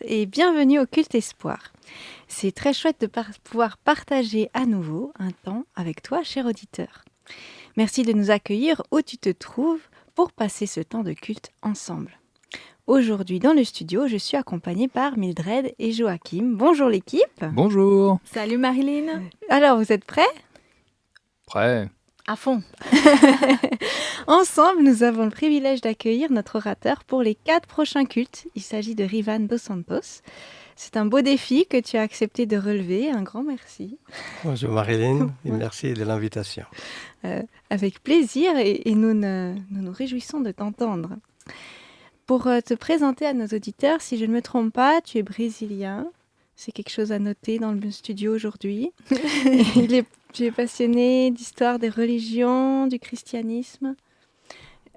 et bienvenue au Culte Espoir. C'est très chouette de pouvoir partager à nouveau un temps avec toi, cher auditeur. Merci de nous accueillir où tu te trouves pour passer ce temps de culte ensemble. Aujourd'hui, dans le studio, je suis accompagnée par Mildred et Joachim. Bonjour l'équipe. Bonjour. Salut Marilyn. Alors, vous êtes prêts ? Prêt. À fond. Ensemble, nous avons le privilège d'accueillir notre orateur pour les 4 prochains cultes. Il s'agit de Rivan Dos Santos. C'est un beau défi que tu as accepté de relever. Un grand merci. Bonjour Marilyn et merci de l'invitation. Avec plaisir et nous nous réjouissons de t'entendre. Pour te présenter à nos auditeurs, si je ne me trompe pas, tu es brésilien. C'est quelque chose à noter dans le studio aujourd'hui. Tu es passionné d'histoire des religions, du christianisme.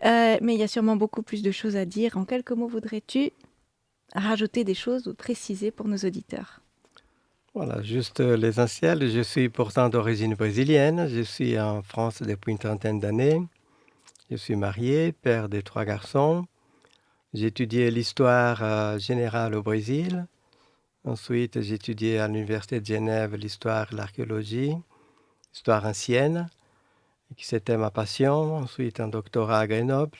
Mais il y a sûrement beaucoup plus de choses à dire. En quelques mots, voudrais-tu rajouter des choses ou préciser pour nos auditeurs ? Voilà, juste l'essentiel. Je suis pourtant d'origine brésilienne. Je suis en France depuis une trentaine d'années. Je suis marié, père de 3 garçons. J'ai étudié l'histoire générale au Brésil. Ensuite, j'ai étudié à l'Université de Genève l'histoire et l'archéologie, histoire ancienne, qui c'était ma passion. Ensuite, un doctorat à Grenoble.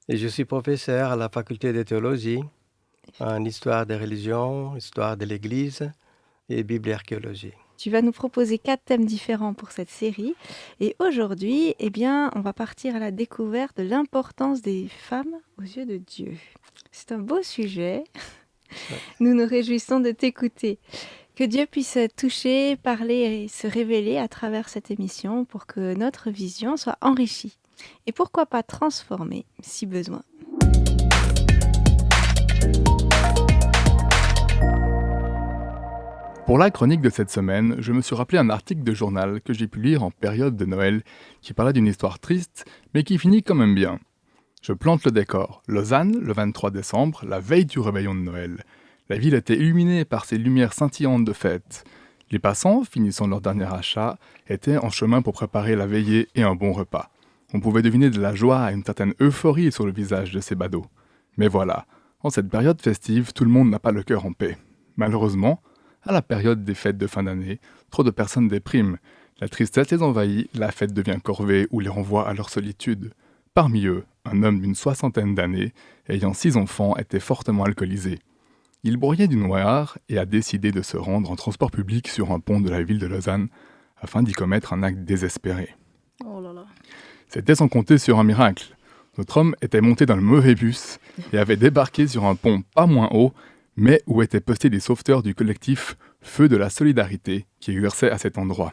Et je suis professeur à la faculté de théologie, en histoire des religions, histoire de l'Église et Bible et archéologie. Tu vas nous proposer 4 thèmes différents pour cette série. Et aujourd'hui, on va partir à la découverte de l'importance des femmes aux yeux de Dieu. C'est un beau sujet. Nous nous réjouissons de t'écouter. Que Dieu puisse toucher, parler et se révéler à travers cette émission pour que notre vision soit enrichie. Et pourquoi pas transformée, si besoin. Pour la chronique de cette semaine, je me suis rappelé un article de journal que j'ai pu lire en période de Noël qui parlait d'une histoire triste, mais qui finit quand même bien. Je plante le décor. Lausanne, le 23 décembre, la veille du réveillon de Noël. La ville était illuminée par ces lumières scintillantes de fête. Les passants, finissant leur dernier achat, étaient en chemin pour préparer la veillée et un bon repas. On pouvait deviner de la joie et une certaine euphorie sur le visage de ces badauds. Mais voilà, en cette période festive, tout le monde n'a pas le cœur en paix. Malheureusement, à la période des fêtes de fin d'année, trop de personnes dépriment. La tristesse les envahit, la fête devient corvée ou les renvoie à leur solitude. Parmi eux, un homme d'une 60aine d'années, ayant 6 enfants, était fortement alcoolisé. Il broyait du noir et a décidé de se rendre en transport public sur un pont de la ville de Lausanne afin d'y commettre un acte désespéré. Oh là là. C'était sans compter sur un miracle. Notre homme était monté dans le mauvais bus et avait débarqué sur un pont pas moins haut, mais où étaient postés des sauveteurs du collectif Feu de la Solidarité qui exerçait à cet endroit.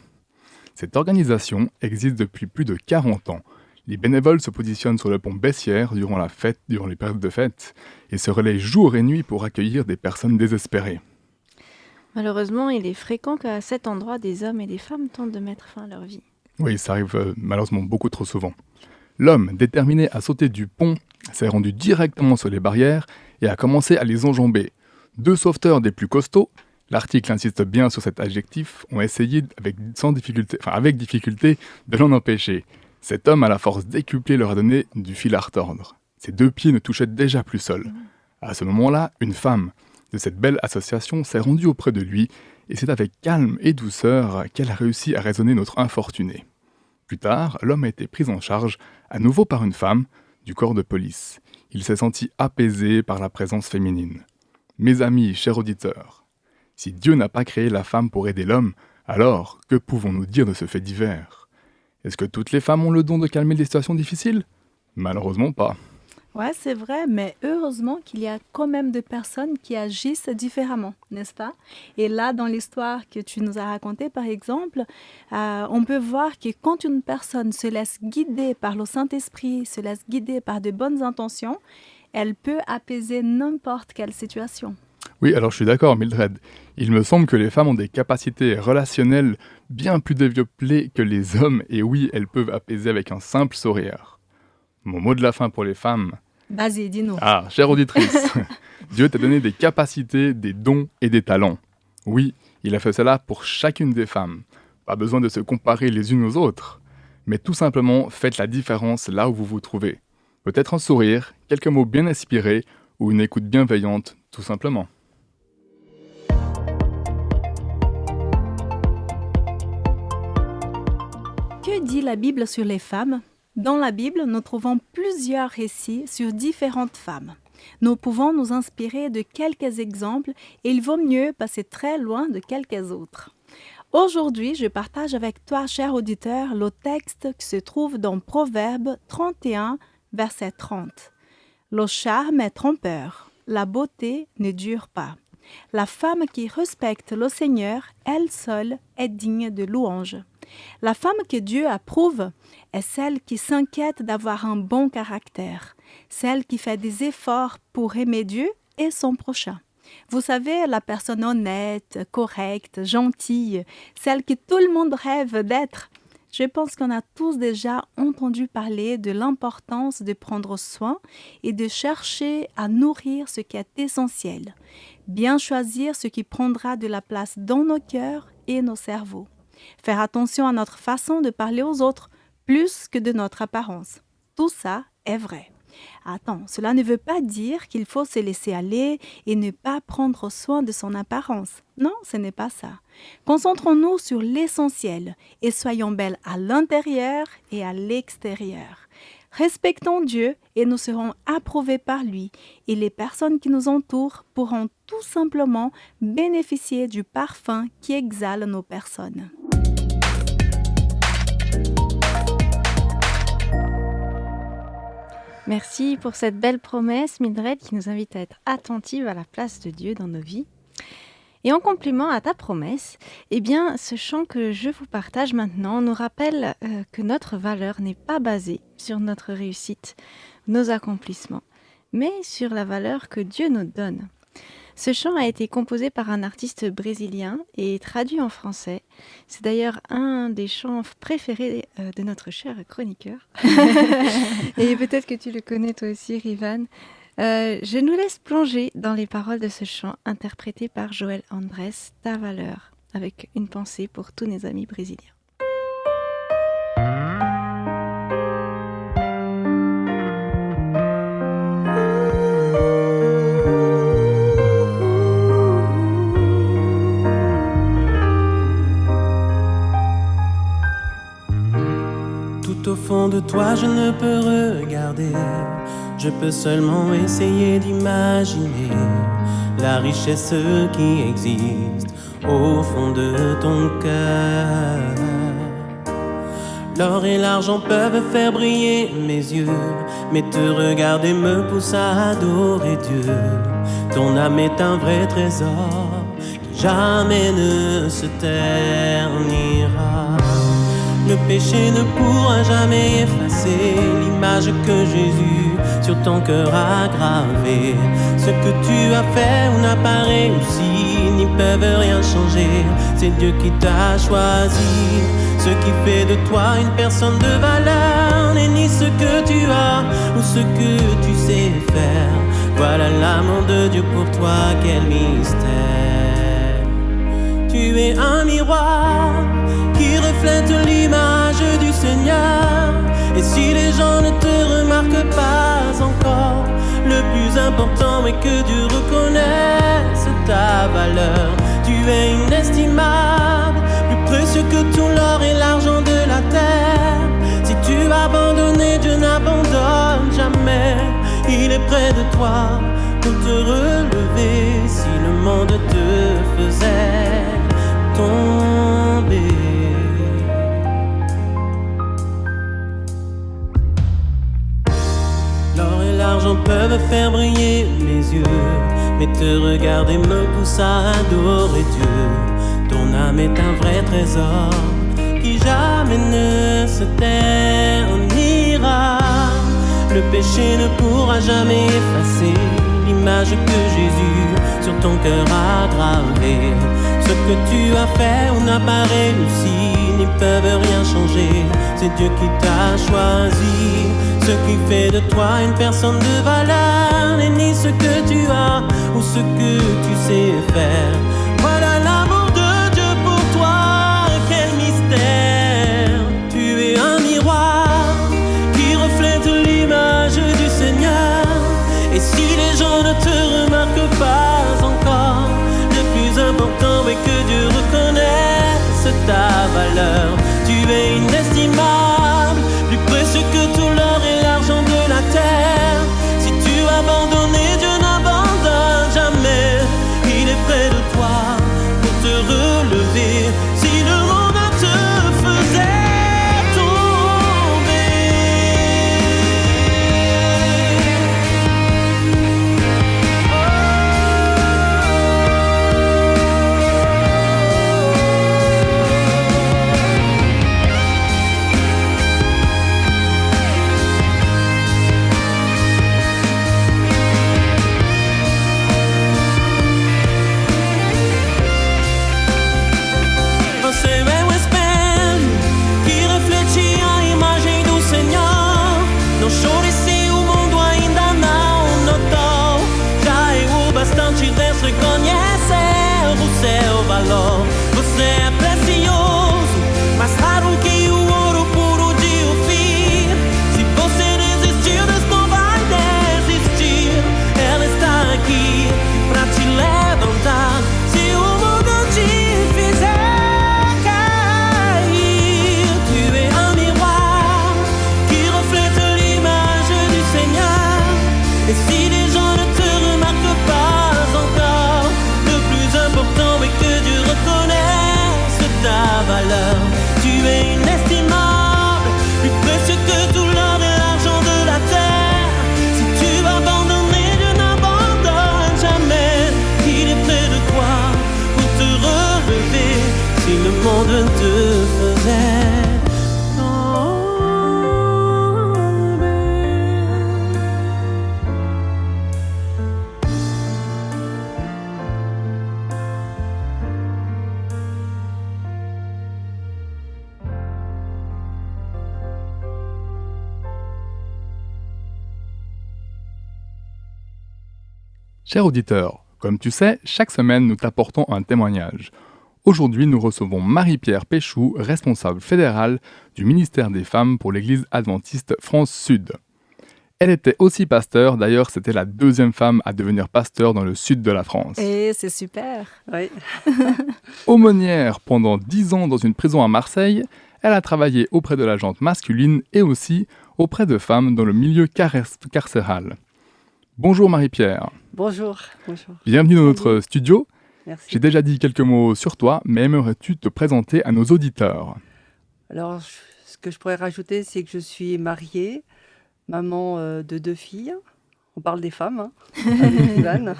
Cette organisation existe depuis plus de 40 ans. Les bénévoles se positionnent sur le pont Bessières durant les périodes de fête et se relaient jour et nuit pour accueillir des personnes désespérées. Malheureusement, il est fréquent qu'à cet endroit, des hommes et des femmes tentent de mettre fin à leur vie. Oui, ça arrive malheureusement beaucoup trop souvent. L'homme, déterminé à sauter du pont, s'est rendu directement sur les barrières et a commencé à les enjamber. 2 sauveteurs des plus costauds, l'article insiste bien sur cet adjectif, ont essayé avec difficulté de l'en empêcher. Cet homme à la force décuplée leur a donné du fil à retordre. Ses 2 pieds ne touchaient déjà plus sol. À ce moment-là, une femme de cette belle association s'est rendue auprès de lui et c'est avec calme et douceur qu'elle a réussi à raisonner notre infortuné. Plus tard, l'homme a été pris en charge, à nouveau par une femme, du corps de police. Il s'est senti apaisé par la présence féminine. Mes amis, chers auditeurs, si Dieu n'a pas créé la femme pour aider l'homme, alors que pouvons-nous dire de ce fait divers ? Est-ce que toutes les femmes ont le don de calmer les situations difficiles ? Malheureusement pas. Ouais, c'est vrai, mais heureusement qu'il y a quand même des personnes qui agissent différemment, n'est-ce pas ? Et là, dans l'histoire que tu nous as racontée, par exemple, on peut voir que quand une personne se laisse guider par le Saint-Esprit, se laisse guider par de bonnes intentions, elle peut apaiser n'importe quelle situation. Oui, alors je suis d'accord, Mildred. Il me semble que les femmes ont des capacités relationnelles bien plus développées que les hommes, et oui, elles peuvent apaiser avec un simple sourire. Mon mot de la fin pour les femmes. Vas-y, dis-nous. Ah, chère auditrice, Dieu t'a donné des capacités, des dons et des talents. Oui, il a fait cela pour chacune des femmes. Pas besoin de se comparer les unes aux autres, mais tout simplement faites la différence là où vous vous trouvez. Peut-être un sourire, quelques mots bien inspirés ou une écoute bienveillante, tout simplement. Que dit la Bible sur les femmes? Dans la Bible, nous trouvons plusieurs récits sur différentes femmes. Nous pouvons nous inspirer de quelques exemples et il vaut mieux passer très loin de quelques autres. Aujourd'hui, je partage avec toi, cher auditeur, le texte qui se trouve dans Proverbe 31, verset 30. Le charme est trompeur, la beauté ne dure pas. La femme qui respecte le Seigneur, elle seule, est digne de louange. La femme que Dieu approuve est celle qui s'inquiète d'avoir un bon caractère, celle qui fait des efforts pour aimer Dieu et son prochain. Vous savez, la personne honnête, correcte, gentille, celle que tout le monde rêve d'être. Je pense qu'on a tous déjà entendu parler de l'importance de prendre soin et de chercher à nourrir ce qui est essentiel. Bien choisir ce qui prendra de la place dans nos cœurs et nos cerveaux. Faire attention à notre façon de parler aux autres, plus que de notre apparence. Tout ça est vrai. Attends, cela ne veut pas dire qu'il faut se laisser aller et ne pas prendre soin de son apparence. Non, ce n'est pas ça. Concentrons-nous sur l'essentiel et soyons belles à l'intérieur et à l'extérieur. Respectons Dieu et nous serons approuvés par lui et les personnes qui nous entourent pourront tout simplement bénéficier du parfum qui exhale nos personnes. Merci pour cette belle promesse, Mildred, qui nous invite à être attentive à la place de Dieu dans nos vies. Et en complément à ta promesse, eh bien, ce chant que je vous partage maintenant nous rappelle que notre valeur n'est pas basée sur notre réussite, nos accomplissements, mais sur la valeur que Dieu nous donne. Ce chant a été composé par un artiste brésilien et traduit en français. C'est d'ailleurs un des chants préférés de notre cher chroniqueur. Et peut-être que tu le connais toi aussi, Rivan. Je nous laisse plonger dans les paroles de ce chant interprété par Joël Andrés, Ta valeur, avec une pensée pour tous nos amis brésiliens. Au fond de toi, je ne peux regarder. Je peux seulement essayer d'imaginer la richesse qui existe au fond de ton cœur. L'or et l'argent peuvent faire briller mes yeux, mais te regarder me pousse à adorer Dieu. Ton âme est un vrai trésor qui jamais ne se ternira. Le péché ne pourra jamais effacer l'image que Jésus sur ton cœur a gravée. Ce que tu as fait ou n'a pas réussi n'y peuvent rien changer. C'est Dieu qui t'a choisi. Ce qui fait de toi une personne de valeur n'est ni ce que tu as ou ce que tu sais faire. Voilà l'amour de Dieu pour toi, quel mystère. Tu es un miroir qui reflète l'image du Seigneur. Et si les gens ne te remarquent pas encore, le plus important est que Dieu reconnaisse ta valeur. Tu es inestimable, plus précieux que tout l'or et l'argent de la terre. Si tu as abandonné, Dieu n'abandonne jamais. Il est près de toi pour te relever. Si le monde te faisait tomber, l'argent peuvent faire briller mes yeux, mais te regarder me pousse à adorer Dieu. Ton âme est un vrai trésor qui jamais ne se ternira. Le péché ne pourra jamais effacer l'image que Jésus sur ton cœur a gravée. Ce que tu as fait ou n'as pas réussi n'y peuvent rien changer. C'est Dieu qui t'a choisi. Ce qui fait de toi une personne de valeur n'est ni ce que tu as ou ce que tu sais faire. Voilà l'amour de Dieu pour toi, quel mystère. Tu es un miroir qui reflète l'image du Seigneur. Et si les gens ne te remarquent pas encore, le plus important est que Dieu reconnaisse ta valeur. Tu es inestimable, plus précieux que tout l'or et l'argent de la terre. Si tu as abandonné, Dieu n'abandonne jamais. Il est près de toi pour te relever. Si le monde te faisait tomber, você é o espelho que reflete a imagem do Senhor. Não chore se o mundo ainda não notou. Já é o bastante de reconhecer o seu valor. Você é precioso, mais raro que o ouro puro de Ofir. Se você desistir, Deus não vai desistir. Ela está aqui pra te levantar. Se o mundo te fizer cair, tu es un miroir qui reflète l'image du Seigneur. Et si les gens ne te remarquent pas encore, le plus important est que Dieu reconnaisse ta valeur. Tu es inestimable, plus précieux que tout l'or et l'argent de la terre. Si tu vas abandonner, Dieu n'abandonne jamais. Il est près de toi pour te relever. Si le monde te faisait tomber. Chers auditeurs, comme tu sais, chaque semaine nous t'apportons un témoignage. Aujourd'hui, nous recevons Marie-Pierre Péchou, responsable fédérale du ministère des Femmes pour l'Église adventiste France Sud. Elle était aussi pasteur, d'ailleurs c'était la deuxième femme à devenir pasteur dans le sud de la France. Et c'est super. Oui. Aumônière pendant 10 ans dans une prison à Marseille, elle a travaillé auprès de la gente masculine et aussi auprès de femmes dans le milieu carcéral. Bonjour Marie-Pierre. Bonjour. Bonjour. Bienvenue dans notre studio. Merci. J'ai déjà dit quelques mots sur toi, mais aimerais-tu te présenter à nos auditeurs ? Alors, ce que je pourrais rajouter, c'est que je suis mariée, maman de 2 filles. On parle des femmes, hein, avec Ivan.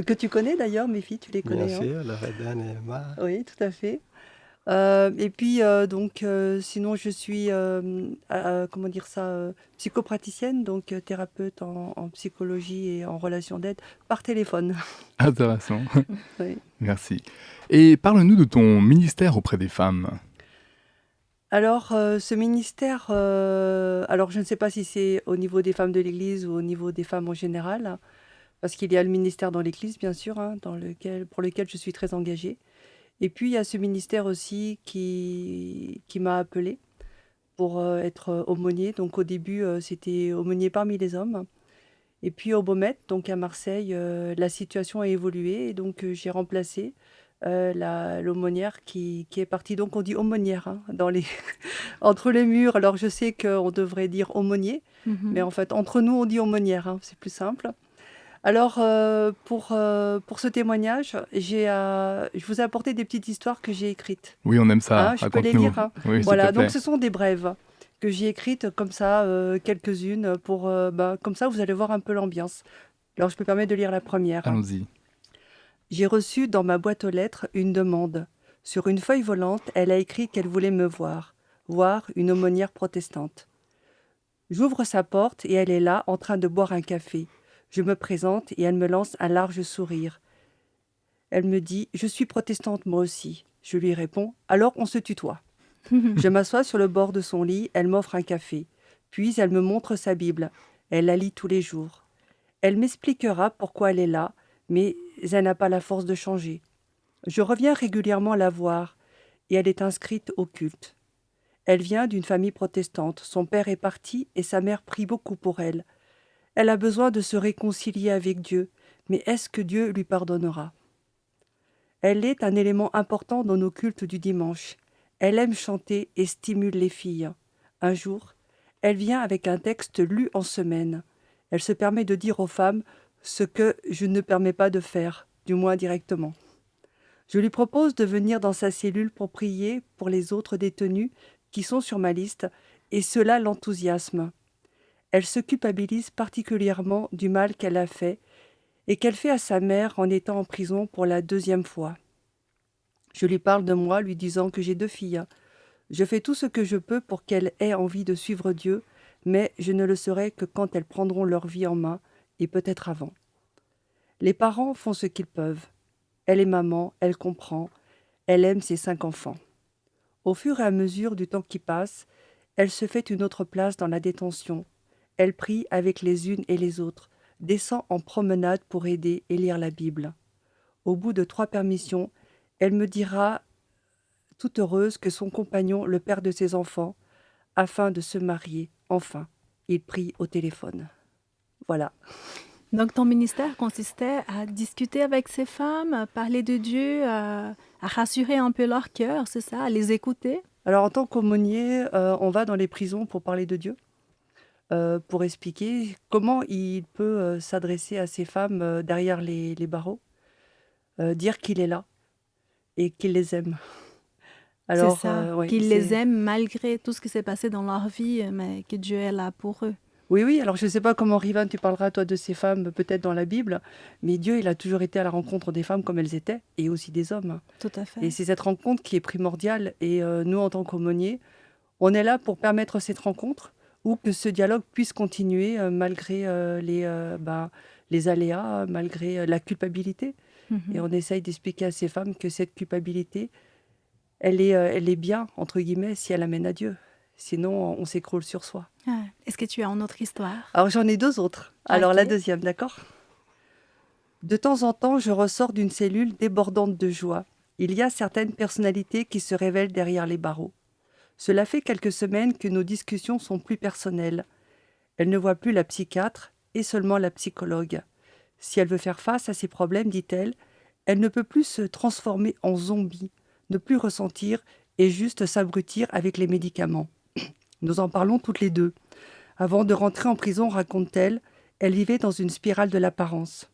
Que tu connais d'ailleurs, mes filles, tu les connais. Bien hein. sûr, Loredane et Emma. Oui, tout à fait. Et puis, sinon, je suis, psychopraticienne, donc thérapeute en psychologie et en relation d'aide par téléphone. Intéressant. Oui. Merci. Et parle-nous de ton ministère auprès des femmes. Alors, ce ministère, alors je ne sais pas si c'est au niveau des femmes de l'Église ou au niveau des femmes en général, parce qu'il y a le ministère dans l'Église, bien sûr, hein, pour lequel je suis très engagée. Et puis, il y a ce ministère aussi qui m'a appelée pour être aumônier. Donc, au début, c'était aumônier parmi les hommes. Et puis, au Beaumet, donc à Marseille, la situation a évolué. Et donc, j'ai remplacé l'aumônière qui est partie. Donc, on dit aumônière hein, entre les murs. Alors, je sais qu'on devrait dire aumônier. Mais en fait, entre nous, on dit aumônière. Hein, c'est plus simple. Alors, pour ce témoignage, je vous ai apporté des petites histoires que j'ai écrites. Oui, on aime ça. Hein, je peux les Raconte-nous. lire. Hein. Oui, Voilà, s'il te plaît. donc ce sont des brèves que j'ai écrites comme ça, quelques-unes, pour comme ça vous allez voir un peu l'ambiance. Alors, je me permets de lire la première. Allons-y. J'ai reçu dans ma boîte aux lettres une demande. Sur une feuille volante, elle a écrit qu'elle voulait me voir une aumônière protestante. J'ouvre sa porte et elle est là, en train de boire un café. Je me présente et elle me lance un large sourire. Elle me dit « Je suis protestante moi aussi ». Je lui réponds « Alors on se tutoie ». Je m'assois sur le bord de son lit, elle m'offre un café. Puis elle me montre sa Bible. Elle la lit tous les jours. Elle m'expliquera pourquoi elle est là, mais elle n'a pas la force de changer. Je reviens régulièrement la voir et elle est inscrite au culte. Elle vient d'une famille protestante. Son père est parti et sa mère prie beaucoup pour elle. Elle a besoin de se réconcilier avec Dieu, mais est-ce que Dieu lui pardonnera ? Elle est un élément important dans nos cultes du dimanche. Elle aime chanter et stimule les filles. Un jour, elle vient avec un texte lu en semaine. Elle se permet de dire aux femmes ce que je ne permets pas de faire, du moins directement. Je lui propose de venir dans sa cellule pour prier pour les autres détenus qui sont sur ma liste, et cela l'enthousiasme. Elle se culpabilise particulièrement du mal qu'elle a fait et qu'elle fait à sa mère en étant en prison pour la 2e fois. Je lui parle de moi, lui disant que j'ai 2 filles. Je fais tout ce que je peux pour qu'elles aient envie de suivre Dieu, mais je ne le serai que quand elles prendront leur vie en main, et peut-être avant. Les parents font ce qu'ils peuvent. Elle est maman, elle comprend, elle aime ses 5 enfants. Au fur et à mesure du temps qui passe, elle se fait une autre place dans la détention. Elle prie avec les unes et les autres, descend en promenade pour aider et lire la Bible. Au bout de 3 permissions, elle me dira, toute heureuse, que son compagnon, le père de ses enfants, afin de se marier, enfin, il prie au téléphone. Voilà. Donc, ton ministère consistait à discuter avec ces femmes, à parler de Dieu, à rassurer un peu leur cœur, c'est ça, à les écouter? Alors, en tant qu'aumônier, on va dans les prisons pour parler de Dieu, pour expliquer comment il peut s'adresser à ces femmes derrière les barreaux, dire qu'il est là et qu'il les aime. C'est Alors, ça, ouais, qu'ils les aiment malgré tout ce qui s'est passé dans leur vie, mais que Dieu est là pour eux. Oui, alors je ne sais pas comment, Rivan, tu parleras, toi, de ces femmes, peut-être dans la Bible, mais Dieu, il a toujours été à la rencontre des femmes comme elles étaient, et aussi des hommes. Tout à fait. Et c'est cette rencontre qui est primordiale, et nous, en tant qu'aumôniers, on est là pour permettre cette rencontre, ou que ce dialogue puisse continuer malgré les aléas, malgré la culpabilité. Et on essaye d'expliquer à ces femmes que cette culpabilité, elle est bien, entre guillemets, si elle amène à Dieu. Sinon, on s'écroule sur soi. Ah, est-ce que tu as une autre histoire? Alors, j'en ai 2 autres. Alors, Ok. la deuxième, d'accord? De temps en temps, je ressors d'une cellule débordante de joie. Il y a certaines personnalités qui se révèlent derrière les barreaux. Cela fait quelques semaines que nos discussions sont plus personnelles. Elle ne voit plus la psychiatre et seulement la psychologue. Si elle veut faire face à ses problèmes, dit-elle, elle ne peut plus se transformer en zombie, ne plus ressentir et juste s'abrutir avec les médicaments. Nous en parlons toutes les 2. Avant de rentrer en prison, raconte-t-elle, elle vivait dans une spirale de l'apparence.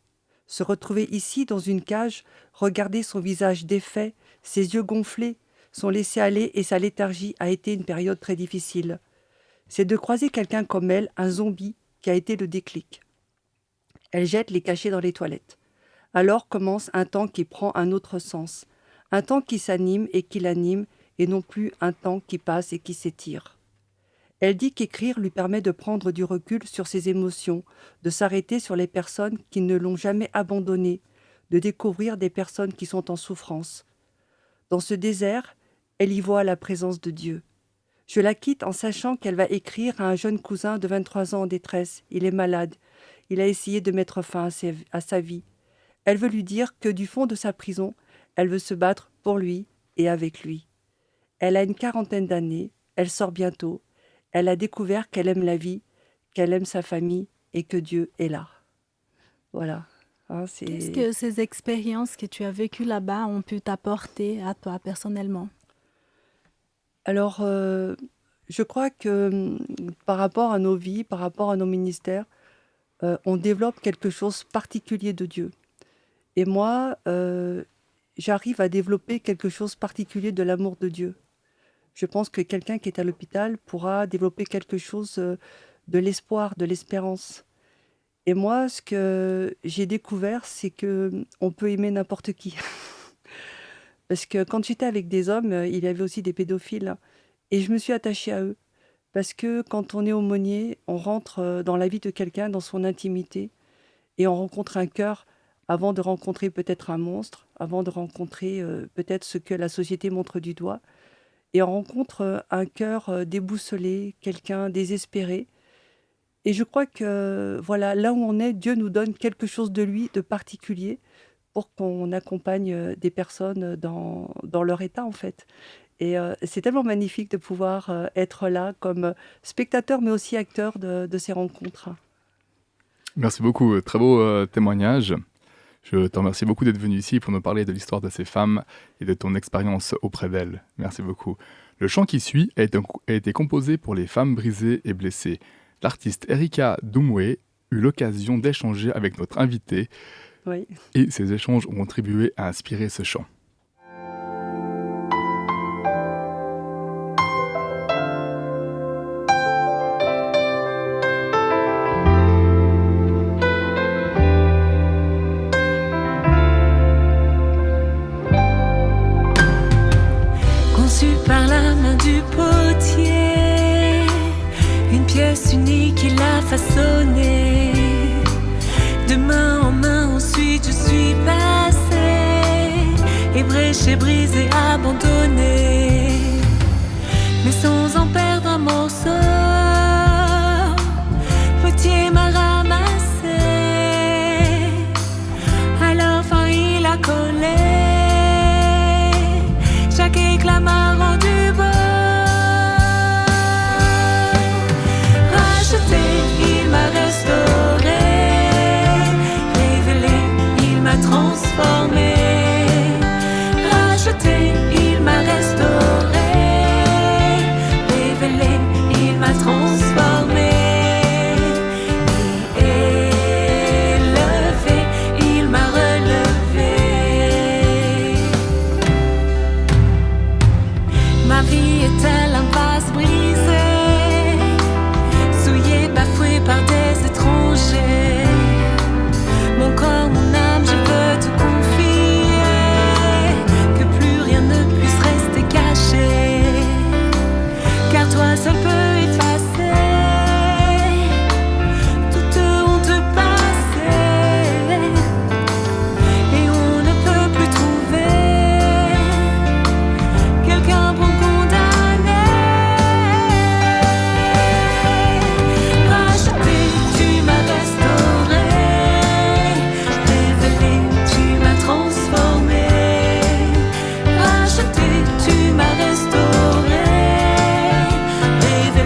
Se retrouver ici, dans une cage, regarder son visage défait, ses yeux gonflés, son laisser-aller et sa léthargie a été une période très difficile. C'est de croiser quelqu'un comme elle, un zombie, qui a été le déclic. Elle jette les cachets dans les toilettes. Alors commence un temps qui prend un autre sens, un temps qui s'anime et qui l'anime, et non plus un temps qui passe et qui s'étire. Elle dit qu'écrire lui permet de prendre du recul sur ses émotions, de s'arrêter sur les personnes qui ne l'ont jamais abandonnée, de découvrir des personnes qui sont en souffrance. Dans ce désert, elle y voit la présence de Dieu. Je la quitte en sachant qu'elle va écrire à un jeune cousin de 23 ans en détresse. Il est malade. Il a essayé de mettre fin à sa vie. Elle veut lui dire que du fond de sa prison, elle veut se battre pour lui et avec lui. Elle a une 40aine d'années, elle sort bientôt. Elle a découvert qu'elle aime la vie, qu'elle aime sa famille et que Dieu est là. Voilà. Qu'est-ce que ces expériences que tu as vécues là-bas ont pu t'apporter à toi personnellement? Alors, je crois que par rapport à nos vies, par rapport à nos ministères, on développe quelque chose de particulier de Dieu. Et moi, j'arrive à développer quelque chose de particulier de l'amour de Dieu. Je pense que quelqu'un qui est à l'hôpital pourra développer quelque chose de l'espoir, de l'espérance. Et moi, ce que j'ai découvert, c'est qu'on peut aimer n'importe qui. Parce que quand j'étais avec des hommes, il y avait aussi des pédophiles. Et je me suis attachée à eux. Parce que quand on est aumônier, on rentre dans la vie de quelqu'un, dans son intimité. Et on rencontre un cœur avant de rencontrer peut-être un monstre, avant de rencontrer peut-être ce que la société montre du doigt. Et on rencontre un cœur déboussolé, quelqu'un désespéré. Et je crois que voilà, là où on est, Dieu nous donne quelque chose de lui, de particulier, pour qu'on accompagne des personnes dans leur état, en fait. Et c'est tellement magnifique de pouvoir être là comme spectateur, mais aussi acteur de ces rencontres. Merci beaucoup, très beau témoignage. Je te remercie beaucoup d'être venu ici pour nous parler de l'histoire de ces femmes et de ton expérience auprès d'elles. Merci beaucoup. Le chant qui suit a été composé pour les femmes brisées et blessées. L'artiste Erika Doumoué eut l'occasion d'échanger avec notre invité Oui. et ces échanges ont contribué à inspirer ce chant. Conçu par la main du potier, une pièce unique il a façonnée. De main en main ensuite je suis passée, ébréchée, brisée, abandonnée, mais sans en perdre un morceau. Le potier m'a ramassée, à la fin il a collé. Chaque éclat m'a rendu beau. Racheté, il m'a restauré. Révélé, il m'a transformé. Racheté, il m'a restauré. Révélé, il m'a transformé. Et élevé, il m'a relevé. Ma vie est-elle un vase brisé, souillé, bafoué par des étrangers? Mon corps, mon âme, je veux te confier, que plus rien ne puisse rester caché, car toi seul peux effacer toute honte passée, et on ne peut plus trouver quelqu'un pour me condamner. Racheté, tu m'as restauré. Révélé, tu m'as transformé. Racheté, tu m'as restauré. Révélé,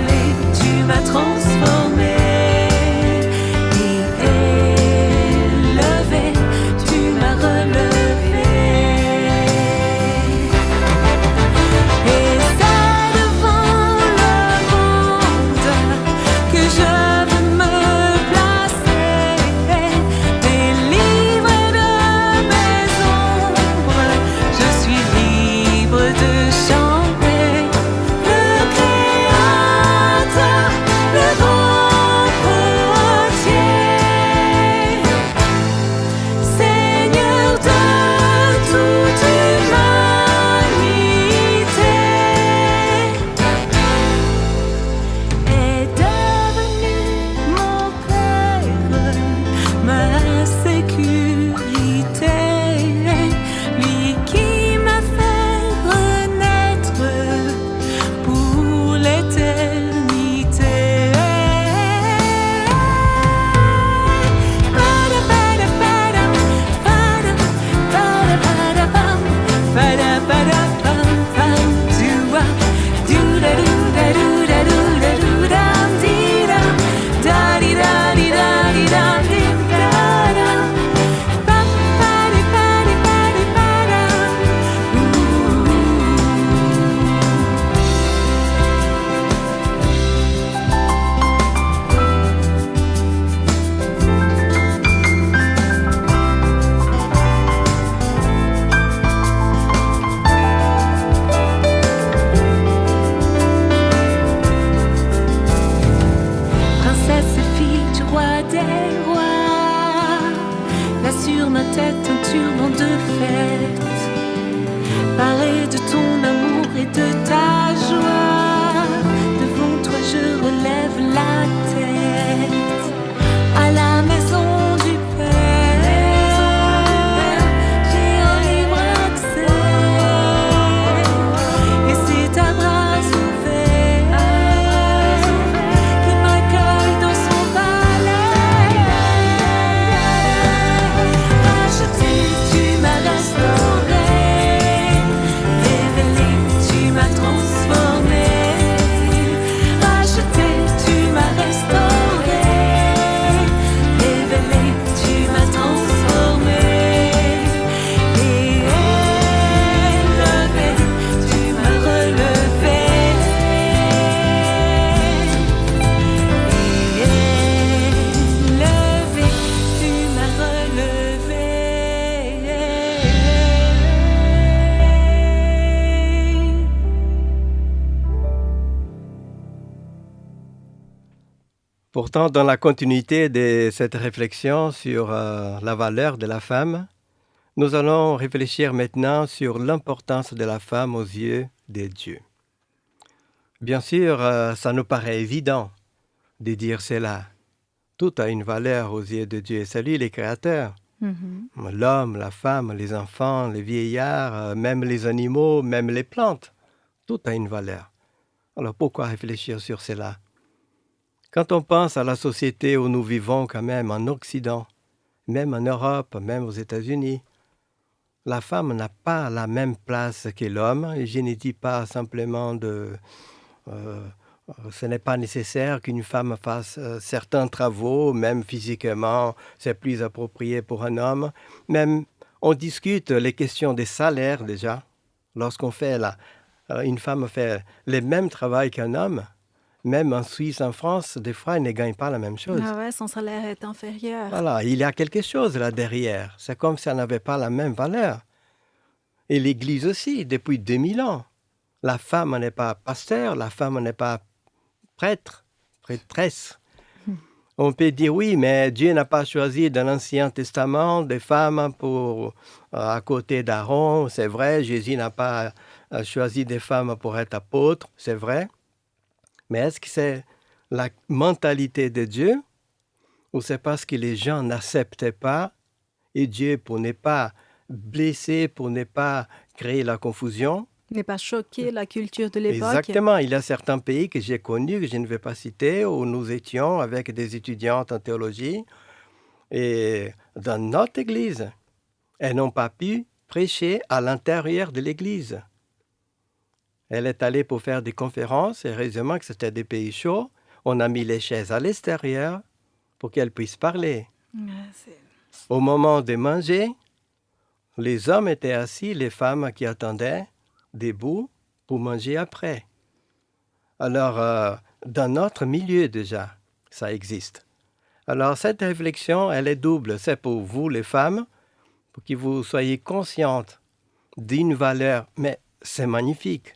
Pourtant, dans la continuité de cette réflexion sur la valeur de la femme, nous allons réfléchir maintenant sur l'importance de la femme aux yeux de Dieu. Bien sûr, ça nous paraît évident de dire cela. Tout a une valeur aux yeux de Dieu. C'est lui le créateur. L'homme, la femme, les enfants, les vieillards, même les animaux, même les plantes. Tout a une valeur. Alors pourquoi réfléchir sur cela? Quand on pense à la société où nous vivons quand même en Occident, même en Europe, même aux États-Unis, la femme n'a pas la même place que l'homme. Et je ne dis pas simplement ce n'est pas nécessaire qu'une femme fasse certains travaux, même physiquement, c'est plus approprié pour un homme. Même on discute les questions des salaires déjà. Lorsqu'on fait une femme fait le même travail qu'un homme, même en Suisse, en France, des fois, elle ne gagne pas la même chose. Ah ouais, son salaire est inférieur. Voilà, il y a quelque chose là derrière. C'est comme si elle n'avait pas la même valeur. Et l'Église aussi, depuis 2000 ans. La femme n'est pas pasteur, la femme n'est pas prêtre, prêtresse. On peut dire oui, mais Dieu n'a pas choisi dans l'Ancien Testament des femmes à côté d'Aaron, c'est vrai. Jésus n'a pas choisi des femmes pour être apôtres, c'est vrai. Mais est-ce que c'est la mentalité de Dieu ou c'est parce que les gens n'acceptaient pas et Dieu, pour ne pas blesser, pour ne pas créer la confusion, N'est pas choqué la culture de l'époque. Exactement. Il y a certains pays que j'ai connus, que je ne vais pas citer, où nous étions avec des étudiantes en théologie. Et dans notre église, elles n'ont pas pu prêcher à l'intérieur de l'église. Elle est allée pour faire des conférences, et heureusement que c'était des pays chauds. On a mis les chaises à l'extérieur pour qu'elles puissent parler. Au moment de manger, les hommes étaient assis, les femmes qui attendaient debout pour manger après. Alors, dans notre milieu déjà, ça existe. Alors, cette réflexion, elle est double. C'est pour vous, les femmes, pour que vous soyez conscientes d'une valeur. Mais c'est magnifique.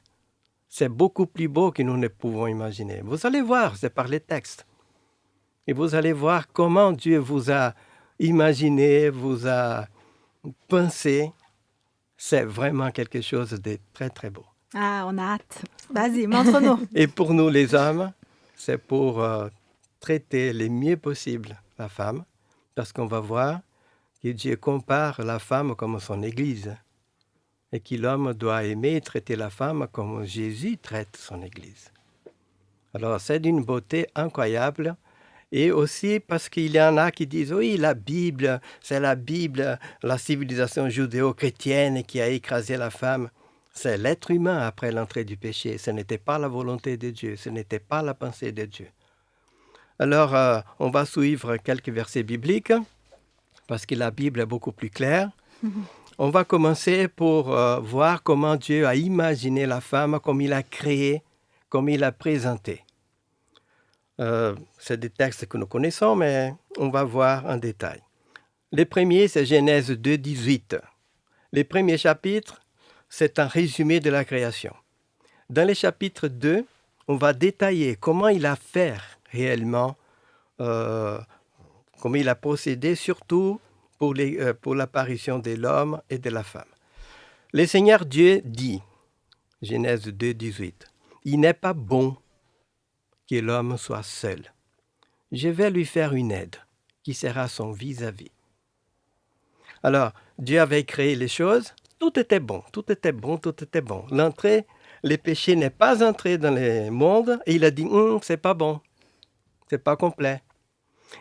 C'est beaucoup plus beau que nous ne pouvons imaginer. Vous allez voir, c'est par les textes. Et vous allez voir comment Dieu vous a imaginé, vous a pensé. C'est vraiment quelque chose de très, très beau. Ah, on a hâte. Vas-y, montre-nous. Et pour nous, les hommes, c'est pour traiter le mieux possible la femme, parce qu'on va voir que Dieu compare la femme comme son Église, et que l'homme doit aimer et traiter la femme comme Jésus traite son Église. Alors, c'est d'une beauté incroyable. Et aussi parce qu'il y en a qui disent « Oui, la Bible, c'est la Bible, la civilisation judéo-chrétienne qui a écrasé la femme. » C'est l'être humain après l'entrée du péché. Ce n'était pas la volonté de Dieu, ce n'était pas la pensée de Dieu. Alors, on va suivre quelques versets bibliques parce que la Bible est beaucoup plus claire. On va commencer pour voir comment Dieu a imaginé la femme, comme il a créé, comme il a présenté. C'est des textes que nous connaissons, mais on va voir en détail. Le premier, c'est Genèse 2, 18. Le premier chapitre, c'est un résumé de la création. Dans le chapitre 2, on va détailler comment il a fait réellement, comment il a procédé, surtout pour l'apparition de l'homme et de la femme. Le Seigneur Dieu dit, Genèse 2, 18, « Il n'est pas bon que l'homme soit seul. Je vais lui faire une aide qui sera son vis-à-vis. » Alors, Dieu avait créé les choses, tout était bon, tout était bon, tout était bon. L'entrée, le péché n'est pas entré dans le monde et il a dit, c'est pas bon, c'est pas complet.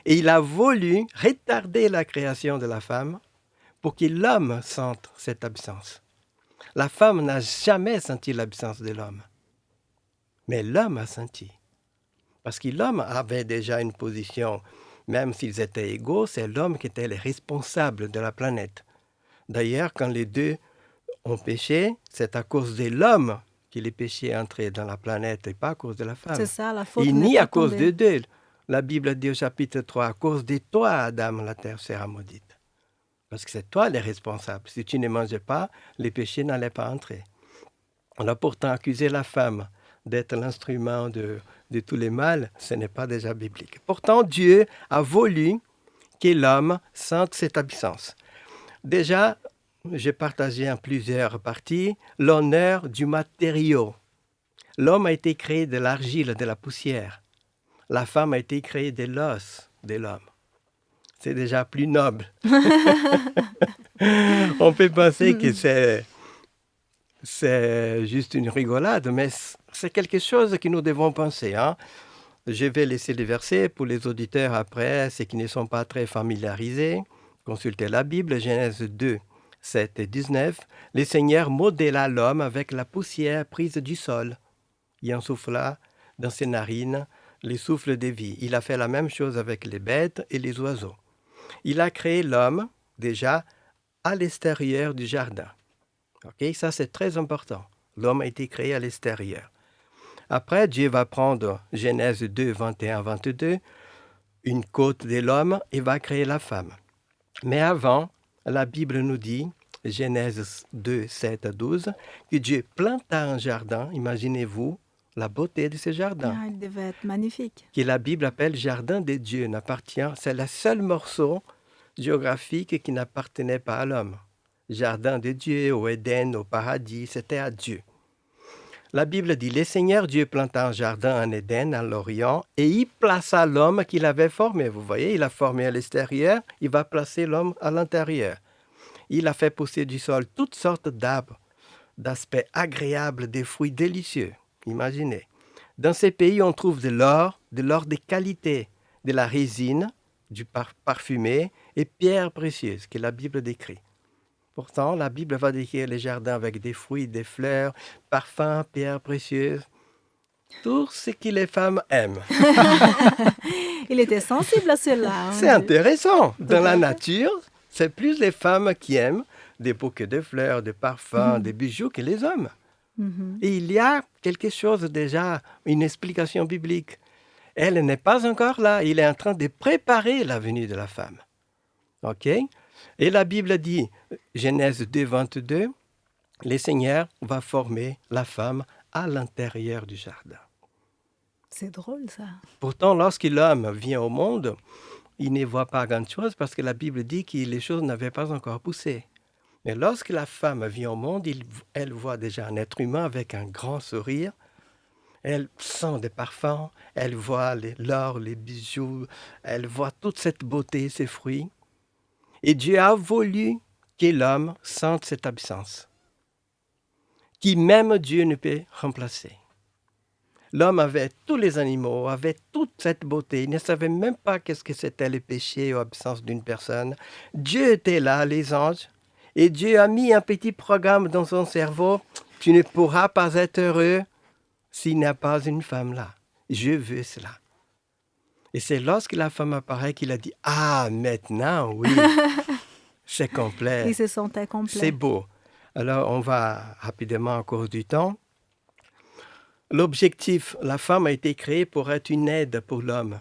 Et il a voulu retarder la création de la femme pour que l'homme sente cette absence. La femme n'a jamais senti l'absence de l'homme, mais l'homme a senti. Parce que l'homme avait déjà une position, même s'ils étaient égaux, c'est l'homme qui était le responsable de la planète. D'ailleurs, quand les deux ont péché, c'est à cause de l'homme que le péché est entré dans la planète et pas à cause de la femme. C'est ça, la faute Et n'est ni pas à cause tombée. de deux. La Bible dit au chapitre 3, à cause de toi, Adam, la terre sera maudite. Parce que c'est toi le responsable. Si tu ne mangeais pas, le péché n'allait pas entrer. On a pourtant accusé la femme d'être l'instrument de tous les mal, ce n'est pas déjà biblique. Pourtant, Dieu a voulu que l'homme sente cette absence. Déjà, j'ai partagé en plusieurs parties l'honneur du matériau. L'homme a été créé de l'argile, de la poussière. La femme a été créée de l'os de l'homme. C'est déjà plus noble. On peut penser que c'est juste une rigolade, mais c'est quelque chose que nous devons penser. Hein? Je vais laisser les versets pour les auditeurs après, ceux qui ne sont pas très familiarisés. Consultez la Bible, Genèse 2, 7 et 19. Le Seigneur modéla l'homme avec la poussière prise du sol. Il en souffla dans ses narines les souffles de vie. Il a fait la même chose avec les bêtes et les oiseaux. Il a créé l'homme, déjà, à l'extérieur du jardin. Okay? Ça, c'est très important. L'homme a été créé à l'extérieur. Après, Dieu va prendre Genèse 2, 21-22, une côte de l'homme et va créer la femme. Mais avant, la Bible nous dit, Genèse 2, 7 à 12, que Dieu planta un jardin, imaginez-vous, la beauté de ce jardin. Ah, il devait être magnifique. Que la Bible appelle jardin de Dieu, c'est le seul morceau géographique qui n'appartenait pas à l'homme. Jardin de Dieu, au Éden, au paradis, c'était à Dieu. La Bible dit, le Seigneur Dieu planta un jardin en Éden, à l'Orient, et y plaça l'homme qu'il avait formé. Vous voyez, il a formé à l'extérieur, il va placer l'homme à l'intérieur. Il a fait pousser du sol toutes sortes d'arbres, d'aspects agréables, des fruits délicieux. Imaginez. Dans ces pays, on trouve de l'or de qualité, de la résine, du parfumé et pierres précieuses que la Bible décrit. Pourtant, la Bible va décrire les jardins avec des fruits, des fleurs, parfums, pierres précieuses. Tout ce que les femmes aiment. Il était sensible à cela. Hein, c'est intéressant. Dans la nature, c'est plus les femmes qui aiment des bouquets de fleurs, des parfums, des bijoux que les hommes. Et il y a quelque chose déjà, une explication biblique. Elle n'est pas encore là. Il est en train de préparer la venue de la femme. OK? Et la Bible dit, Genèse 2, 22, le Seigneur va former la femme à l'intérieur du jardin. C'est drôle, ça. Pourtant, lorsque l'homme vient au monde, il ne voit pas grand-chose parce que la Bible dit que les choses n'avaient pas encore poussé. Mais lorsque la femme vient au monde, elle voit déjà un être humain avec un grand sourire. Elle sent des parfums, elle voit l'or, les bijoux, elle voit toute cette beauté, ces fruits. Et Dieu a voulu que l'homme sente cette absence, qui même Dieu ne peut remplacer. L'homme avait tous les animaux, avait toute cette beauté. Il ne savait même pas qu'est-ce que c'était le péché ou l'absence d'une personne. Dieu était là, les anges, et Dieu a mis un petit programme dans son cerveau. Tu ne pourras pas être heureux s'il n'y a pas une femme là. Je veux cela. Et c'est lorsque la femme apparaît qu'il a dit « Ah, maintenant, oui, c'est complet. » Il se sentait complet. C'est beau. Alors, on va rapidement à cause du temps. L'objectif, la femme a été créée pour être une aide pour l'homme.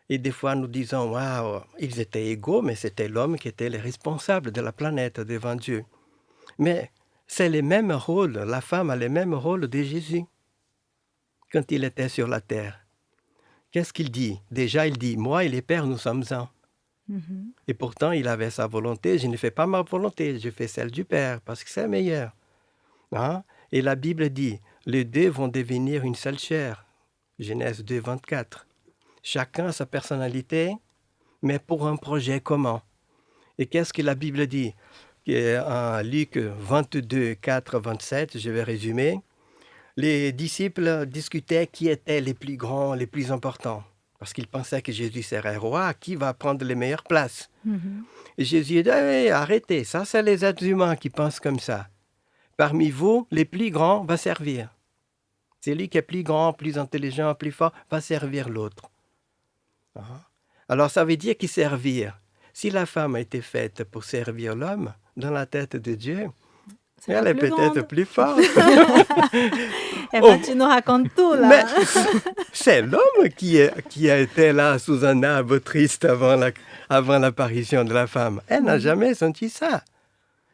Et des fois, nous disons « Waouh, ils étaient égaux, mais c'était l'homme qui était le responsable de la planète devant Dieu. » Mais c'est le même rôle, la femme a le même rôle de Jésus quand il était sur la terre. Qu'est-ce qu'il dit? Déjà, il dit, moi et les pères, nous sommes un. Et pourtant, il avait sa volonté. Je ne fais pas ma volonté, je fais celle du Père, parce que c'est meilleur. Hein? Et la Bible dit, les deux vont devenir une seule chair. Genèse 2, 24. Chacun a sa personnalité, mais pour un projet commun. Et qu'est-ce que la Bible dit? En Luc 22, 4, 27, je vais résumer. Les disciples discutaient qui étaient les plus grands, les plus importants. Parce qu'ils pensaient que Jésus serait roi, qui va prendre les meilleures places. Et Jésus dit, hey, arrêtez, ça c'est les êtres humains qui pensent comme ça. Parmi vous, les plus grands va servir. Celui qui est plus grand, plus intelligent, plus fort, va servir l'autre. Alors ça veut dire qu'il servir. Si la femme a été faite pour servir l'homme, dans la tête de Dieu, elle est peut-être plus forte. Eh ben, tu nous racontes tout, là. Mais c'est l'homme qui a été là sous un arbre triste avant l'apparition de la femme. Elle n'a jamais senti ça.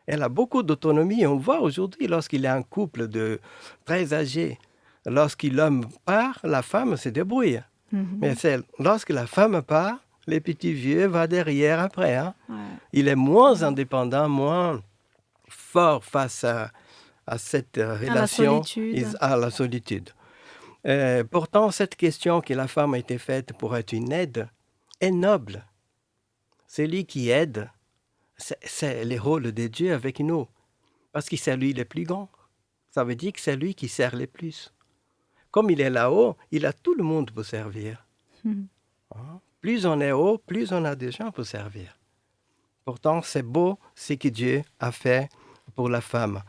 Elle a beaucoup d'autonomie. On voit aujourd'hui, lorsqu'il y a un couple de très âgés, Lorsque l'homme part, la femme se débrouille. Mais c'est lorsque la femme part, les petits vieux vont derrière après. Hein. Ouais. Il est moins indépendant, moins fort face à cette relation, solitude. à la solitude. Pourtant, cette question que la femme a été faite pour être une aide est noble. Celui qui aide, c'est le rôle de Dieu avec nous. Parce que c'est lui le plus grand. Ça veut dire que c'est lui qui sert le plus. Comme il est là-haut, il a tout le monde pour servir. Hein? Plus on est haut, plus on a des gens pour servir. Pourtant, c'est beau ce que Dieu a fait pour la femme.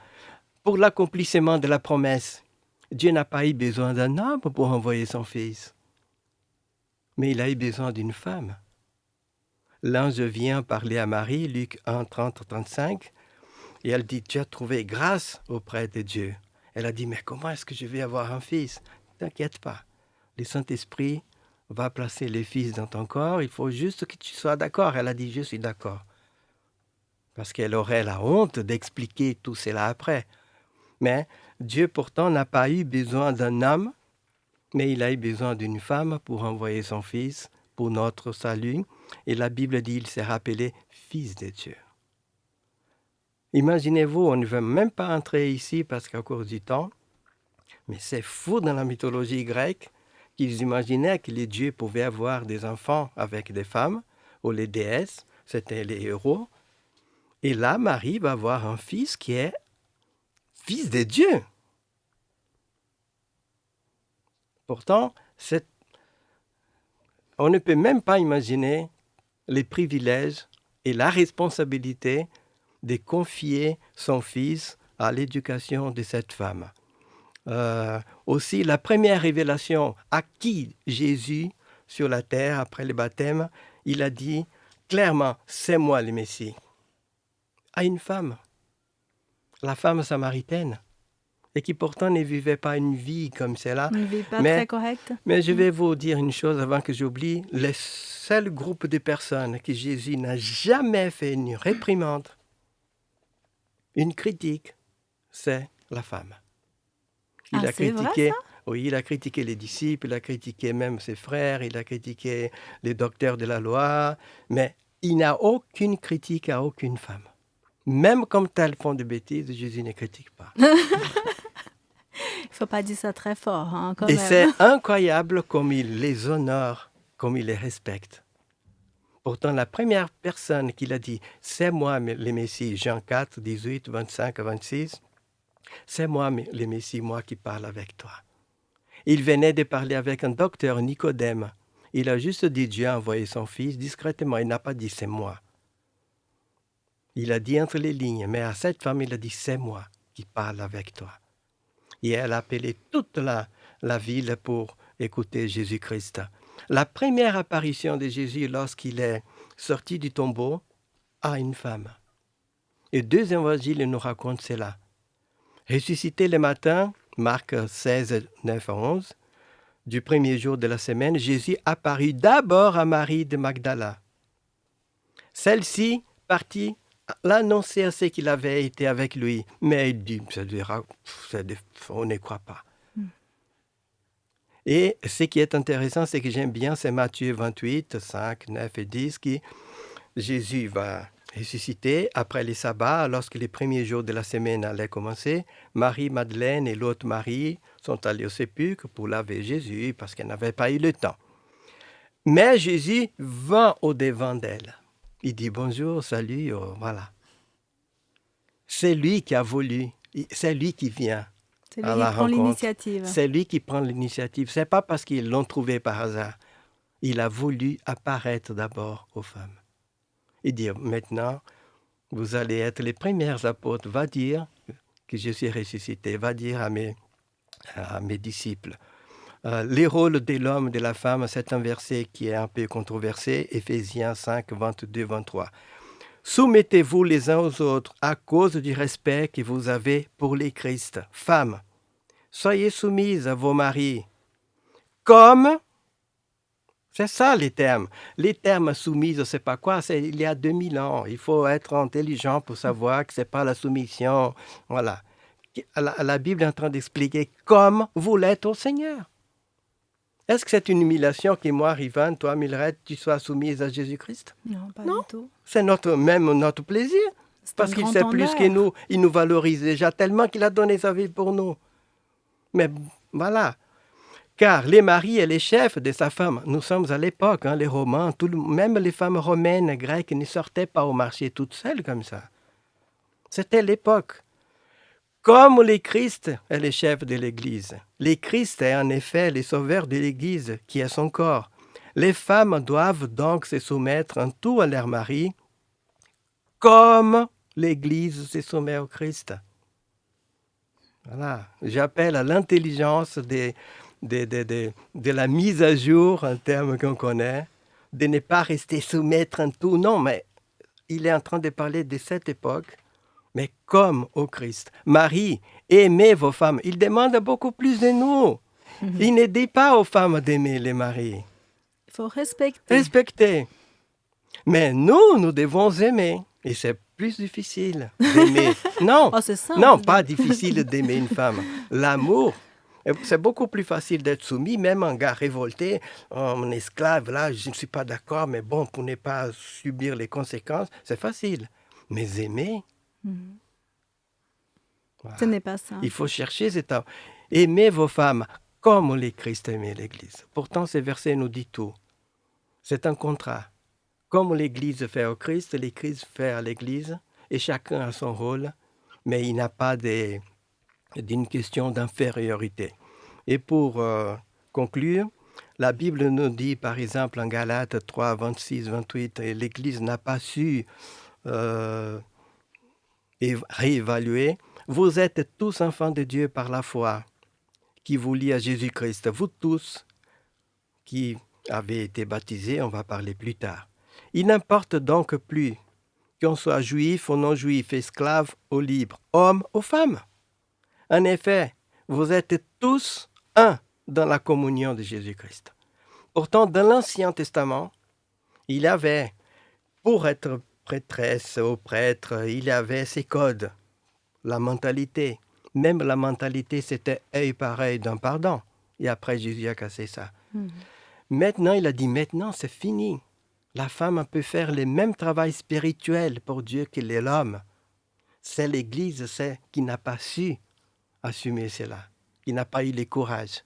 Pour l'accomplissement de la promesse, Dieu n'a pas eu besoin d'un homme pour envoyer son fils. Mais il a eu besoin d'une femme. L'ange vient parler à Marie, Luc 1, 30-35, et elle dit, tu as trouvé grâce auprès de Dieu. Elle a dit, mais comment est-ce que je vais avoir un fils? Ne t'inquiète pas. Le Saint-Esprit va placer le fils dans ton corps, il faut juste que tu sois d'accord. Elle a dit, je suis d'accord. Parce qu'elle aurait la honte d'expliquer tout cela après. Mais Dieu pourtant n'a pas eu besoin d'un homme, mais il a eu besoin d'une femme pour envoyer son fils pour notre salut. Et la Bible dit qu'il s'est rappelé fils de Dieu. Imaginez-vous, on ne veut même pas entrer ici parce qu'à cause du temps, mais c'est fou dans la mythologie grecque qu'ils imaginaient que les dieux pouvaient avoir des enfants avec des femmes, ou les déesses, c'était les héros. Et là, Marie va avoir un fils qui est fils de Dieu. Pourtant, on ne peut même pas imaginer les privilèges et la responsabilité de confier son fils à l'éducation de cette femme. Aussi, la première révélation à qui Jésus sur la terre, après le baptême, il a dit clairement, c'est moi le Messie. À une femme, la femme samaritaine, et qui pourtant ne vivait pas une vie comme celle-là. Une vie pas très correcte. Mais je vais vous dire une chose avant que j'oublie. Le seul groupe de personnes que Jésus n'a jamais fait une réprimande, une critique, c'est la femme. Il a critiqué, vrai, ça? oui, il a critiqué les disciples, il a critiqué même ses frères, il a critiqué les docteurs de la loi, mais il n'a aucune critique à aucune femme. Même comme elles font des bêtises, Jésus ne critique pas. Il ne faut pas dire ça très fort, hein, quand Et même. c'est incroyable comme il les honore, comme il les respecte. Pourtant, la première personne qu'il a dit, c'est moi le Messie, Jean 4, 18, 25 à 26, c'est moi le Messie, moi qui parle avec toi. Il venait de parler avec un docteur, Nicodème. Il a juste dit, Dieu a envoyé son fils discrètement, il n'a pas dit, c'est moi. Il a dit entre les lignes, mais à cette femme, il a dit, c'est moi qui parle avec toi. Et elle a appelé toute la ville pour écouter Jésus-Christ. La première apparition de Jésus lorsqu'il est sorti du tombeau à une femme. Et deux évangiles nous racontent cela. Ressuscité le matin, Marc 16, 9 à 11, du premier jour de la semaine, Jésus apparut d'abord à Marie de Magdala. Celle-ci partit l'annoncer à ceux qui avaient été avec lui. Mais il dit, on ne croit pas. Et ce qui est intéressant, c'est que j'aime bien, c'est Matthieu 28, 5, 9 et 10, qui Jésus va ressusciter après les sabbats, lorsque les premiers jours de la semaine allaient commencer. Marie, Madeleine et l'autre Marie sont allés au sépulcre pour laver Jésus parce qu'elle n'avait pas eu le temps. Mais Jésus va au-devant d'elle. Il dit bonjour, salut, voilà. C'est lui qui a voulu, c'est lui qui vient. C'est lui qui prend l'initiative. C'est lui qui prend l'initiative. Ce n'est pas parce qu'ils l'ont trouvé par hasard. Il a voulu apparaître d'abord aux femmes. Et dire, maintenant, vous allez être les premières apôtres. Va dire que je suis ressuscité. Va dire à mes disciples. Les rôles de l'homme et de la femme, c'est un verset qui est un peu controversé. Éphésiens 5, 22, 23. Soumettez-vous les uns aux autres à cause du respect que vous avez pour les Christ. Femmes, soyez soumises à vos maris. Comme, c'est ça les termes. Les termes soumises, c'est pas quoi, c'est il y a 2000 ans. Il faut être intelligent pour savoir que c'est pas la soumission. Voilà. La Bible est en train d'expliquer comme vous l'êtes au Seigneur. Est-ce que c'est une humiliation que moi, Rivan, toi, Mildred, tu sois soumise à Jésus-Christ? Non, pas Non. du tout. C'est même notre plaisir. C'est Parce un qu'il grand sait plus que honneur. nous. Il nous valorise déjà tellement qu'il a donné sa vie pour nous. Mais voilà. Car les maris et les chefs de sa femme, nous sommes à l'époque, les Romains, même les femmes romaines, grecques, ne sortaient pas au marché toutes seules comme ça. C'était l'époque. Comme les Christ est le chef de l'Église. Les Christ est en effet le sauveur de l'Église, qui est son corps. Les femmes doivent donc se soumettre en tout à leur mari, comme l'Église se soumet au Christ. Voilà. J'appelle à l'intelligence de la mise à jour, un terme qu'on connaît, de ne pas rester soumettre en tout. Non, mais il est en train de parler de cette époque, mais comme au Christ. Marie, aimez vos femmes. Il demande beaucoup plus de nous. Il ne dit pas aux femmes d'aimer les maris. Il faut respecter. Respecter. Mais nous devons aimer. Et c'est plus difficile d'aimer. Non, Oh, c'est simple. non, pas difficile d'aimer une femme. L'amour, c'est beaucoup plus facile d'être soumis, même un gars révolté, un esclave, là, je ne suis pas d'accord, mais bon, pour ne pas subir les conséquences, c'est facile. Mais aimer, voilà. Ce n'est pas ça. Il faut chercher cet amour. Aimez vos femmes comme les Christ aimait l'Église. Pourtant, ce verset nous dit tout. C'est un contrat. Comme l'Église fait au Christ, le Christ fait à l'Église, et chacun a son rôle, mais il n'y a pas d'une question d'infériorité. Et pour conclure, la Bible nous dit, par exemple, en Galates 3, 26, 28, et l'Église n'a pas su réévaluer. Vous êtes tous enfants de Dieu par la foi qui vous lie à Jésus-Christ. Vous tous qui avez été baptisés, on va parler plus tard. Il n'importe donc plus qu'on soit juif ou non juif, esclave ou libre, homme ou femme. En effet, vous êtes tous un dans la communion de Jésus-Christ. Pourtant, dans l'Ancien Testament, il y avait, pour être prêtresse ou prêtre, il y avait ses codes, la mentalité. Même la mentalité, c'était œil par œil d'un pardon. Et après, Jésus a cassé ça. Maintenant, il a dit, maintenant, c'est fini. La femme peut faire le même travail spirituel pour Dieu que l'homme. C'est l'Église qui n'a pas su assumer cela, qui n'a pas eu le courage.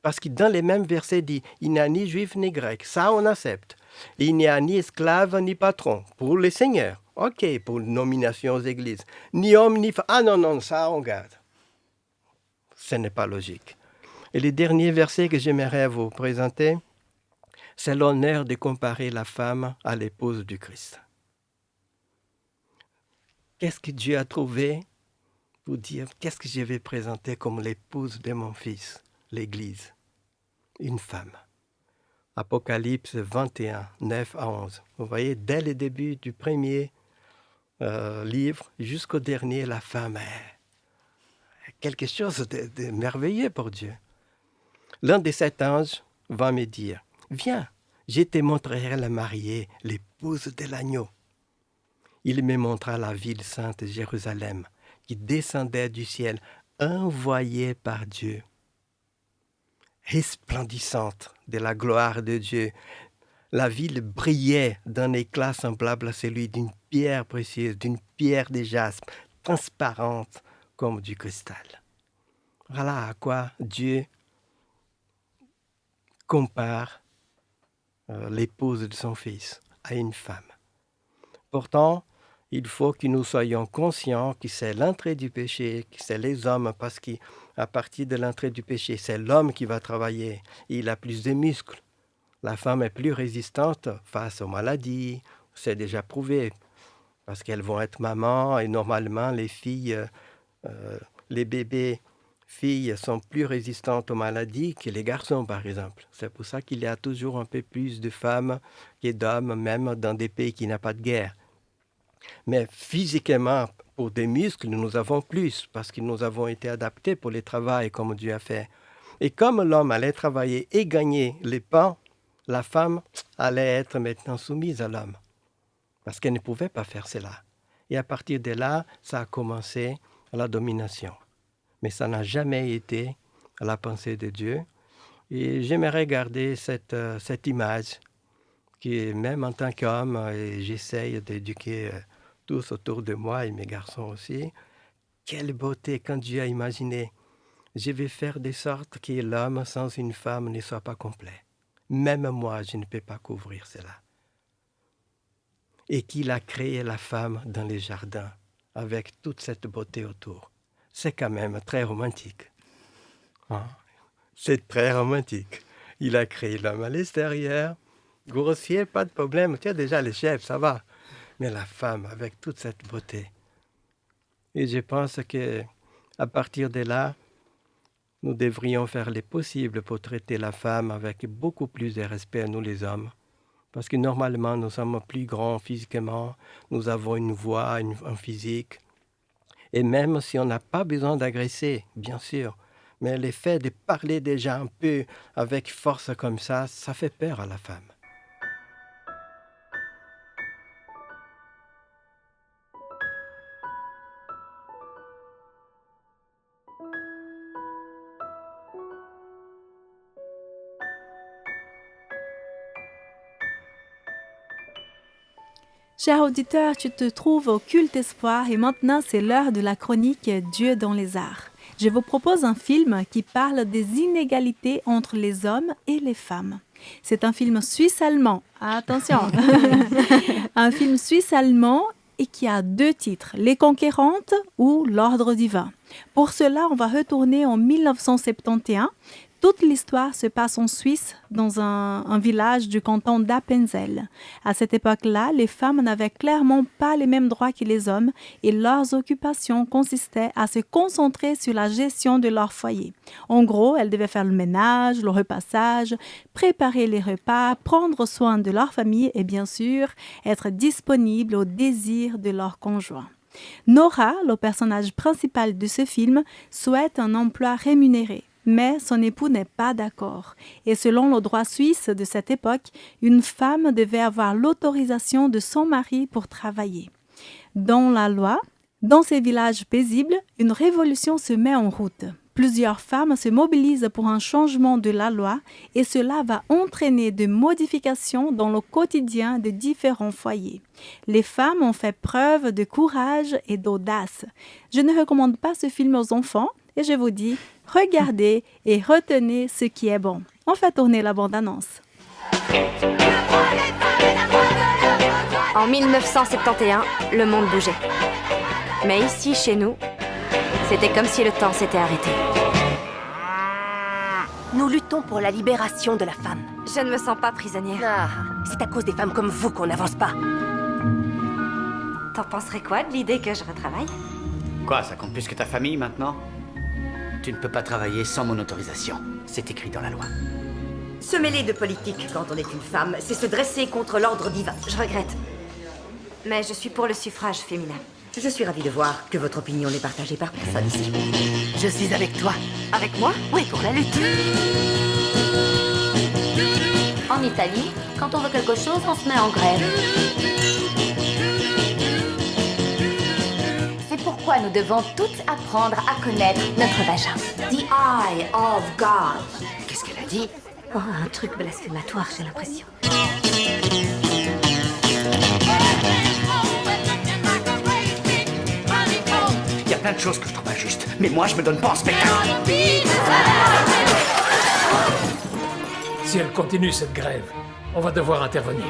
Parce que dans les mêmes versets, il dit, il n'y a ni juif ni grec, ça on accepte. Il n'y a ni esclave ni patron, pour les seigneurs. Ok, pour nomination aux églises. Ni homme ni femme. Ah non, ça on garde. Ce n'est pas logique. Et le dernier verset que j'aimerais vous présenter, c'est l'honneur de comparer la femme à l'épouse du Christ. Qu'est-ce que Dieu a trouvé pour dire, qu'est-ce que je vais présenter comme l'épouse de mon fils, l'Église? Une femme. Apocalypse 21, 9 à 11. Vous voyez, dès le début du premier livre jusqu'au dernier, la femme est quelque chose de merveilleux pour Dieu. L'un des 7 anges va me dire, viens, je te montrerai la mariée, l'épouse de l'agneau. Il me montra la ville sainte Jérusalem, qui descendait du ciel, envoyée par Dieu, resplendissante de la gloire de Dieu. La ville brillait d'un éclat semblable à celui d'une pierre précieuse, d'une pierre de jaspe, transparente comme du cristal. Voilà à quoi Dieu compare l'épouse de son fils à une femme. Pourtant, il faut que nous soyons conscients que c'est l'entrée du péché, que c'est les hommes, parce qu'à partir de l'entrée du péché, c'est l'homme qui va travailler. Il a plus de muscles. La femme est plus résistante face aux maladies. C'est déjà prouvé, parce qu'elles vont être mamans et normalement, les filles, les bébés filles sont plus résistantes aux maladies que les garçons, par exemple. C'est pour ça qu'il y a toujours un peu plus de femmes que d'hommes, même dans des pays qui n'ont pas de guerre. Mais physiquement, pour des muscles, nous avons plus, parce que nous avons été adaptés pour le travail comme Dieu a fait. Et comme l'homme allait travailler et gagner les pains, la femme allait être maintenant soumise à l'homme, parce qu'elle ne pouvait pas faire cela. Et à partir de là, ça a commencé la domination. mais ça n'a jamais été la pensée de Dieu. Et j'aimerais garder cette image qui, même en tant qu'homme, et j'essaye d'éduquer tous autour de moi et mes garçons aussi. Quelle beauté quand Dieu a imaginé. Je vais faire de sorte que l'homme sans une femme ne soit pas complet. Même moi, je ne peux pas couvrir cela. Et qu'il a créé la femme dans les jardins, avec toute cette beauté autour. C'est quand même très romantique. Hein? C'est très romantique. Il a créé l'homme à l'extérieur. Grossier, pas de problème. Tu as déjà les chefs, ça va. Mais la femme, avec toute cette beauté. Et je pense qu'à partir de là, nous devrions faire le possible pour traiter la femme avec beaucoup plus de respect, nous les hommes. Parce que normalement, nous sommes plus grands physiquement, nous avons une voix, un physique. Et même si on n'a pas besoin d'agresser, bien sûr, mais le fait de parler déjà un peu avec force comme ça fait peur à la femme. Cher auditeur, tu te trouves au Culte Espoir et maintenant c'est l'heure de la chronique Dieu dans les arts. Je vous propose un film qui parle des inégalités entre les hommes et les femmes. C'est un film suisse-allemand. Attention, un film suisse-allemand et qui a 2 titres, Les Conquérantes ou L'Ordre divin. Pour cela, on va retourner en 1971. Toute l'histoire se passe en Suisse, dans un village du canton d'Appenzell. À cette époque-là, les femmes n'avaient clairement pas les mêmes droits que les hommes et leurs occupations consistaient à se concentrer sur la gestion de leur foyer. En gros, elles devaient faire le ménage, le repassage, préparer les repas, prendre soin de leur famille et bien sûr, être disponibles aux désirs de leur conjoint. Nora, le personnage principal de ce film, souhaite un emploi rémunéré. Mais son époux n'est pas d'accord. Et selon le droit suisse de cette époque, une femme devait avoir l'autorisation de son mari pour travailler. Dans la loi, dans ces villages paisibles, une révolution se met en route. Plusieurs femmes se mobilisent pour un changement de la loi et cela va entraîner de modifications dans le quotidien de différents foyers. Les femmes ont fait preuve de courage et d'audace. Je ne recommande pas ce film aux enfants et je vous dis, regardez et retenez ce qui est bon. On fait tourner la bande-annonce. En 1971, le monde bougeait. Mais ici, chez nous, c'était comme si le temps s'était arrêté. Nous luttons pour la libération de la femme. Je ne me sens pas prisonnière. Ah, c'est à cause des femmes comme vous qu'on n'avance pas. T'en penserais quoi de l'idée que je retravaille? Quoi, ça compte plus que ta famille maintenant? Tu ne peux pas travailler sans mon autorisation. C'est écrit dans la loi. Se mêler de politique quand on est une femme, c'est se dresser contre l'ordre divin. Je regrette. Mais je suis pour le suffrage féminin. Je suis ravie de voir que votre opinion n'est partagée par personne ici. Je suis avec toi. Avec moi? Oui, pour la lutte. En Italie, quand on veut quelque chose, on se met en grève. C'est pourquoi nous devons toutes apprendre à connaître notre vagin. The eye of God. Qu'est-ce qu'elle a dit? Oh, un truc blasphématoire, j'ai l'impression. Il y a plein de choses que je trouve injustes, mais moi je me donne pas en spectacle. Si elle continue cette grève, on va devoir intervenir.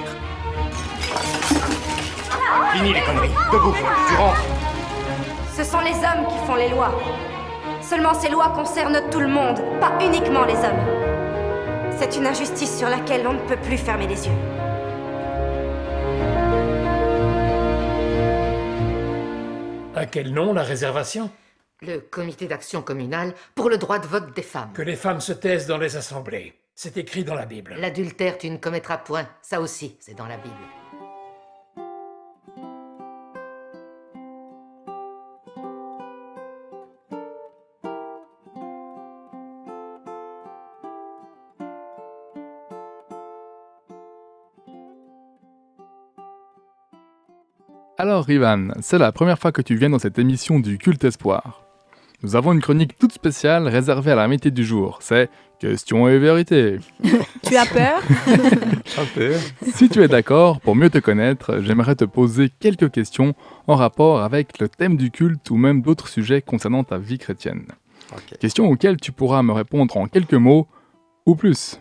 Fini les conneries. Debout, tu rentres. Ce sont les hommes qui font les lois. Seulement ces lois concernent tout le monde, pas uniquement les hommes. C'est une injustice sur laquelle on ne peut plus fermer les yeux. À quel nom la réservation? Le comité d'action communale pour le droit de vote des femmes. Que les femmes se taisent dans les assemblées. C'est écrit dans la Bible. L'adultère, tu ne commettras point. Ça aussi, c'est dans la Bible. Alors Ivan, c'est la première fois que tu viens dans cette émission du Culte Espoir. nous avons une chronique toute spéciale réservée à l'invité du jour. C'est Questions et vérité. Tu as peur? Un peu. Si tu es d'accord, pour mieux te connaître, j'aimerais te poser quelques questions en rapport avec le thème du culte ou même d'autres sujets concernant ta vie chrétienne. Ok. Questions auxquelles tu pourras me répondre en quelques mots ou plus.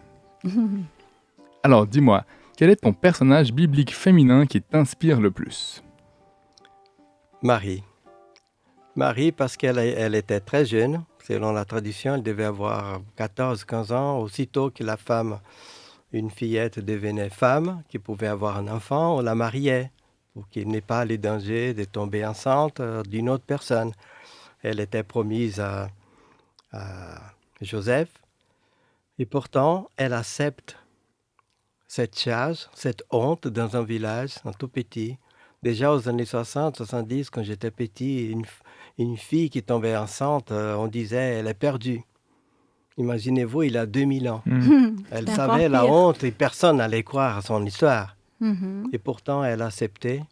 Alors dis-moi, quel est ton personnage biblique féminin qui t'inspire le plus? Marie. Marie, parce elle était très jeune. Selon la tradition, elle devait avoir 14-15 ans. Aussitôt que la femme, une fillette devenait femme, qui pouvait avoir un enfant, on la mariait pour qu'il n'ait pas les dangers de tomber enceinte d'une autre personne. Elle était promise à Joseph. Et pourtant, elle accepte cette charge, cette honte dans un village, un tout petit. Déjà aux années 60, 70, quand j'étais petit, une fille qui tombait enceinte, on disait elle est perdue. Imaginez-vous, il a 2000 ans. Elle C'est savait la encore pire. honte et personne n'allait croire à son histoire. Mhm. Et pourtant, elle a accepté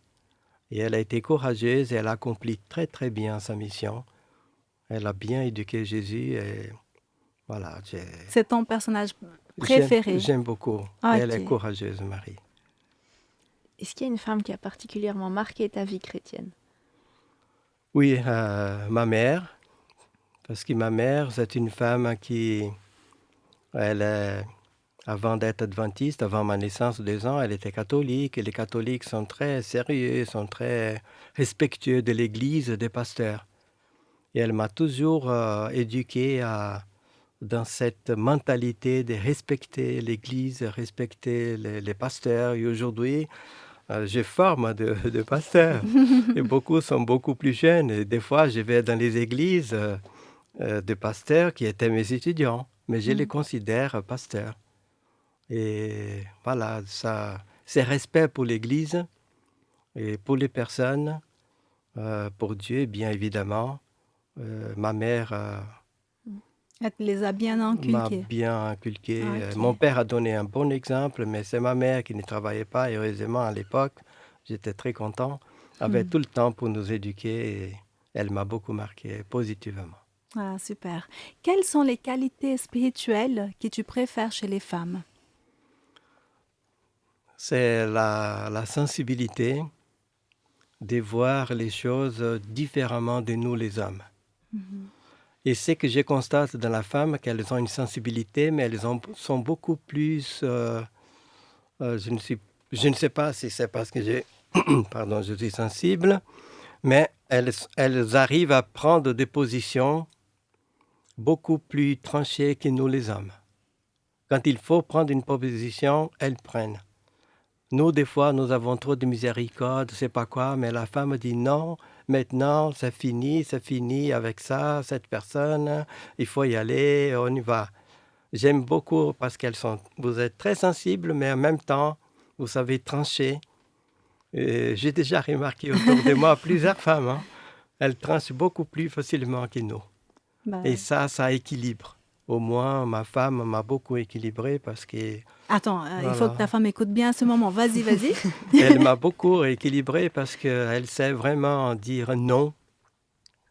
et elle a été courageuse et elle a accompli très très bien sa mission. Elle a bien éduqué Jésus et voilà. C'est ton personnage préféré? J'aime beaucoup. Ah, Elle est ok. courageuse, Marie. Est-ce qu'il y a une femme qui a particulièrement marqué ta vie chrétienne? Oui, ma mère, parce que ma mère, c'est une femme qui, avant d'être adventiste, avant ma naissance, 2 ans, elle était catholique. Et les catholiques sont très sérieux, sont très respectueux de l'Église, des pasteurs. Et elle m'a toujours éduqué dans cette mentalité de respecter l'Église, respecter les pasteurs. Et aujourd'hui, je forme de pasteurs. Et beaucoup sont beaucoup plus jeunes. Et des fois, je vais dans les églises de pasteurs qui étaient mes étudiants. Mais je les considère pasteurs. Et voilà, ça, c'est respect pour l'Église et pour les personnes, pour Dieu, bien évidemment. Ma mère Elle te les a bien m'a inculqués. bien inculqué. Ok. Mon père a donné un bon exemple, mais c'est ma mère qui ne travaillait pas, heureusement, à l'époque. J'étais très content. Elle avait tout le temps pour nous éduquer et elle m'a beaucoup marqué positivement. Ah, super. Quelles sont les qualités spirituelles que tu préfères chez les femmes? C'est la sensibilité de voir les choses différemment de nous, les hommes. Et ce que je constate dans la femme, qu'elles ont une sensibilité, mais sont beaucoup plus... je ne sais pas si c'est parce que je suis sensible, mais elles arrivent à prendre des positions beaucoup plus tranchées que nous, les hommes. Quand il faut prendre une position, elles prennent. Nous, des fois, nous avons trop de miséricorde, je ne sais pas quoi, mais la femme dit non, maintenant, c'est fini avec ça, cette personne, il faut y aller, on y va. J'aime beaucoup parce vous êtes très sensible, mais en même temps, vous savez trancher. Et j'ai déjà remarqué autour de moi plusieurs femmes, hein, elles tranchent beaucoup plus facilement que nous. Bah, Et ça équilibre. Au moins, ma femme m'a beaucoup équilibré parce que... Attends, il faut Voilà. que ta femme écoute bien à ce moment. Vas-y, vas-y. Elle m'a beaucoup équilibré parce qu'elle sait vraiment dire non.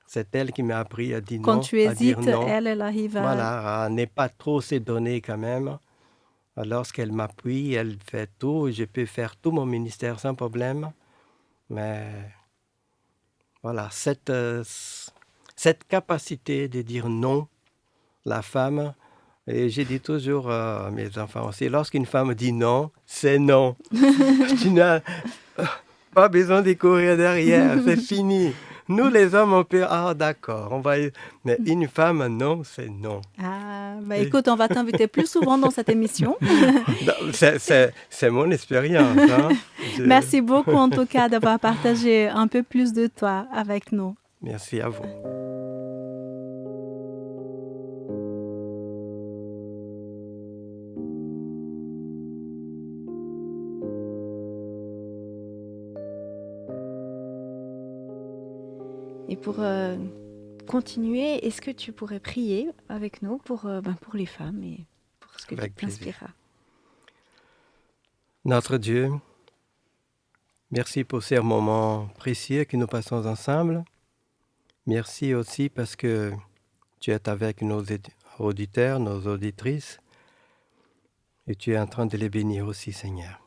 C'est elle qui m'a appris à dire non. Quand tu à dire hésites, non. elle arrive à... Voilà, à ne pas trop se donner quand même. Lorsqu'elle m'appuie, elle fait tout. Je peux faire tout mon ministère sans problème. Mais voilà, cette capacité de dire non, la femme... Et je dis toujours à mes enfants aussi, lorsqu'une femme dit non, c'est non. Tu n'as pas besoin de courir derrière, c'est fini. Nous, les hommes, on peut, d'accord, on va... Mais une femme, non, c'est non. Ah, bah écoute, on va t'inviter plus souvent dans cette émission. C'est mon expérience. Hein. Merci beaucoup en tout cas d'avoir partagé un peu plus de toi avec nous. Merci à vous. Et pour continuer, est-ce que tu pourrais prier avec nous pour les femmes et pour ce que Avec tu t'inspireras? Notre Dieu, merci pour ces moments précieux que nous passons ensemble. Merci aussi parce que Tu es avec nos auditeurs, nos auditrices, et tu es en train de les bénir aussi, Seigneur.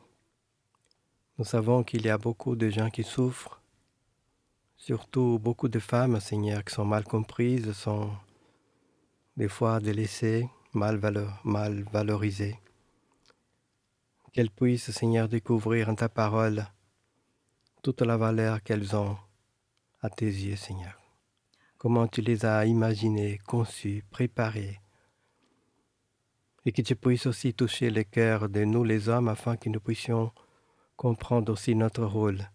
Nous savons qu'il y a beaucoup de gens qui souffrent, surtout beaucoup de femmes, Seigneur, qui sont mal comprises, sont des fois délaissées, mal valorisées. Qu'elles puissent, Seigneur, découvrir en ta parole toute la valeur qu'elles ont à tes yeux, Seigneur. Comment tu les as imaginées, conçues, préparées. Et que tu puisses aussi toucher le cœur de nous les hommes afin que nous puissions comprendre aussi notre rôle,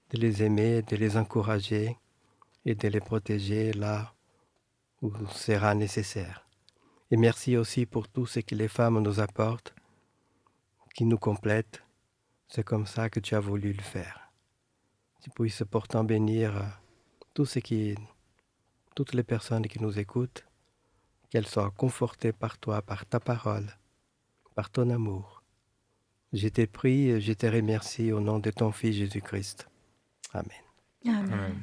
de les aimer, de les encourager et de les protéger là où sera nécessaire. Et merci aussi pour tout ce que les femmes nous apportent, qui nous complètent. C'est comme ça que tu as voulu le faire. Tu puisses pourtant bénir toutes les personnes qui nous écoutent, qu'elles soient confortées par toi, par ta parole, par ton amour. Je t'ai prie et je te remercie au nom de ton Fils Jésus-Christ. Amen. Amen.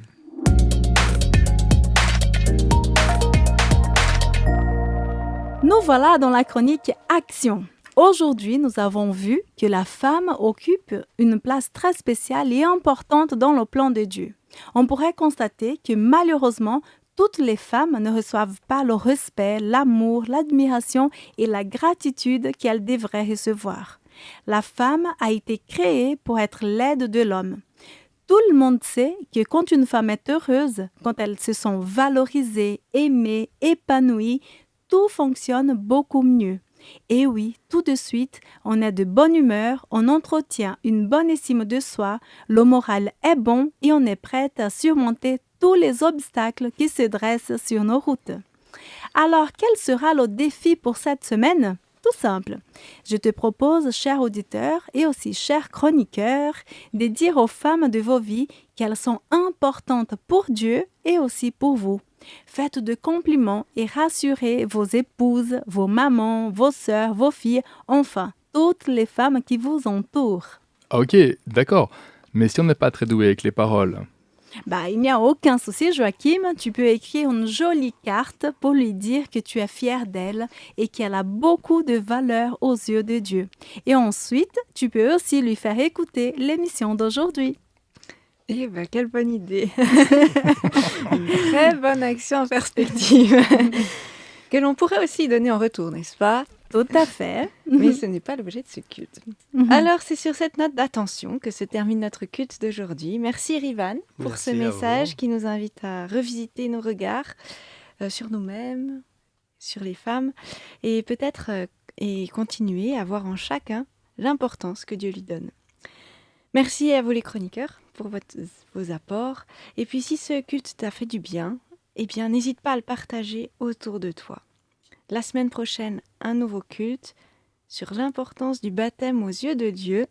Nous voilà dans la chronique Action. Aujourd'hui, nous avons vu que la femme occupe une place très spéciale et importante dans le plan de Dieu. On pourrait constater que malheureusement, toutes les femmes ne reçoivent pas le respect, l'amour, l'admiration et la gratitude qu'elles devraient recevoir. La femme a été créée pour être l'aide de l'homme. Tout le monde sait que quand une femme est heureuse, quand elle se sent valorisée, aimée, épanouie, tout fonctionne beaucoup mieux. Et oui, tout de suite, on est de bonne humeur, on entretient une bonne estime de soi, le moral est bon et on est prête à surmonter tous les obstacles qui se dressent sur nos routes. Alors, quel sera le défi pour cette semaine ? Tout simple. Je te propose, chers auditeurs et aussi chers chroniqueurs, de dire aux femmes de vos vies qu'elles sont importantes pour Dieu et aussi pour vous. Faites de compliments et rassurez vos épouses, vos mamans, vos sœurs, vos filles, enfin, toutes les femmes qui vous entourent. Ok, d'accord. Mais si on n'est pas très doué avec les paroles? Il n'y a aucun souci, Joachim. Tu peux écrire une jolie carte pour lui dire que tu es fier d'elle et qu'elle a beaucoup de valeur aux yeux de Dieu. Et ensuite, tu peux aussi lui faire écouter l'émission d'aujourd'hui. Eh bien, quelle bonne idée. Une très bonne action en perspective. Que l'on pourrait aussi donner en retour, n'est-ce pas? Tout à fait. Mais ce n'est pas l'objet de ce culte. Alors, c'est sur cette note d'attention que se termine notre culte d'aujourd'hui. Merci Rivan pour Merci ce à message vous. qui nous invite à revisiter nos regards sur nous-mêmes, sur les femmes, et peut-être et continuer à voir en chacun l'importance que Dieu lui donne. Merci à vous les chroniqueurs pour vos apports. Et puis si ce culte t'a fait du bien, eh bien n'hésite pas à le partager autour de toi. La semaine prochaine, un nouveau culte sur l'importance du baptême aux yeux de Dieu.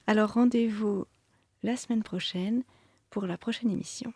Alors rendez-vous la semaine prochaine pour la prochaine émission.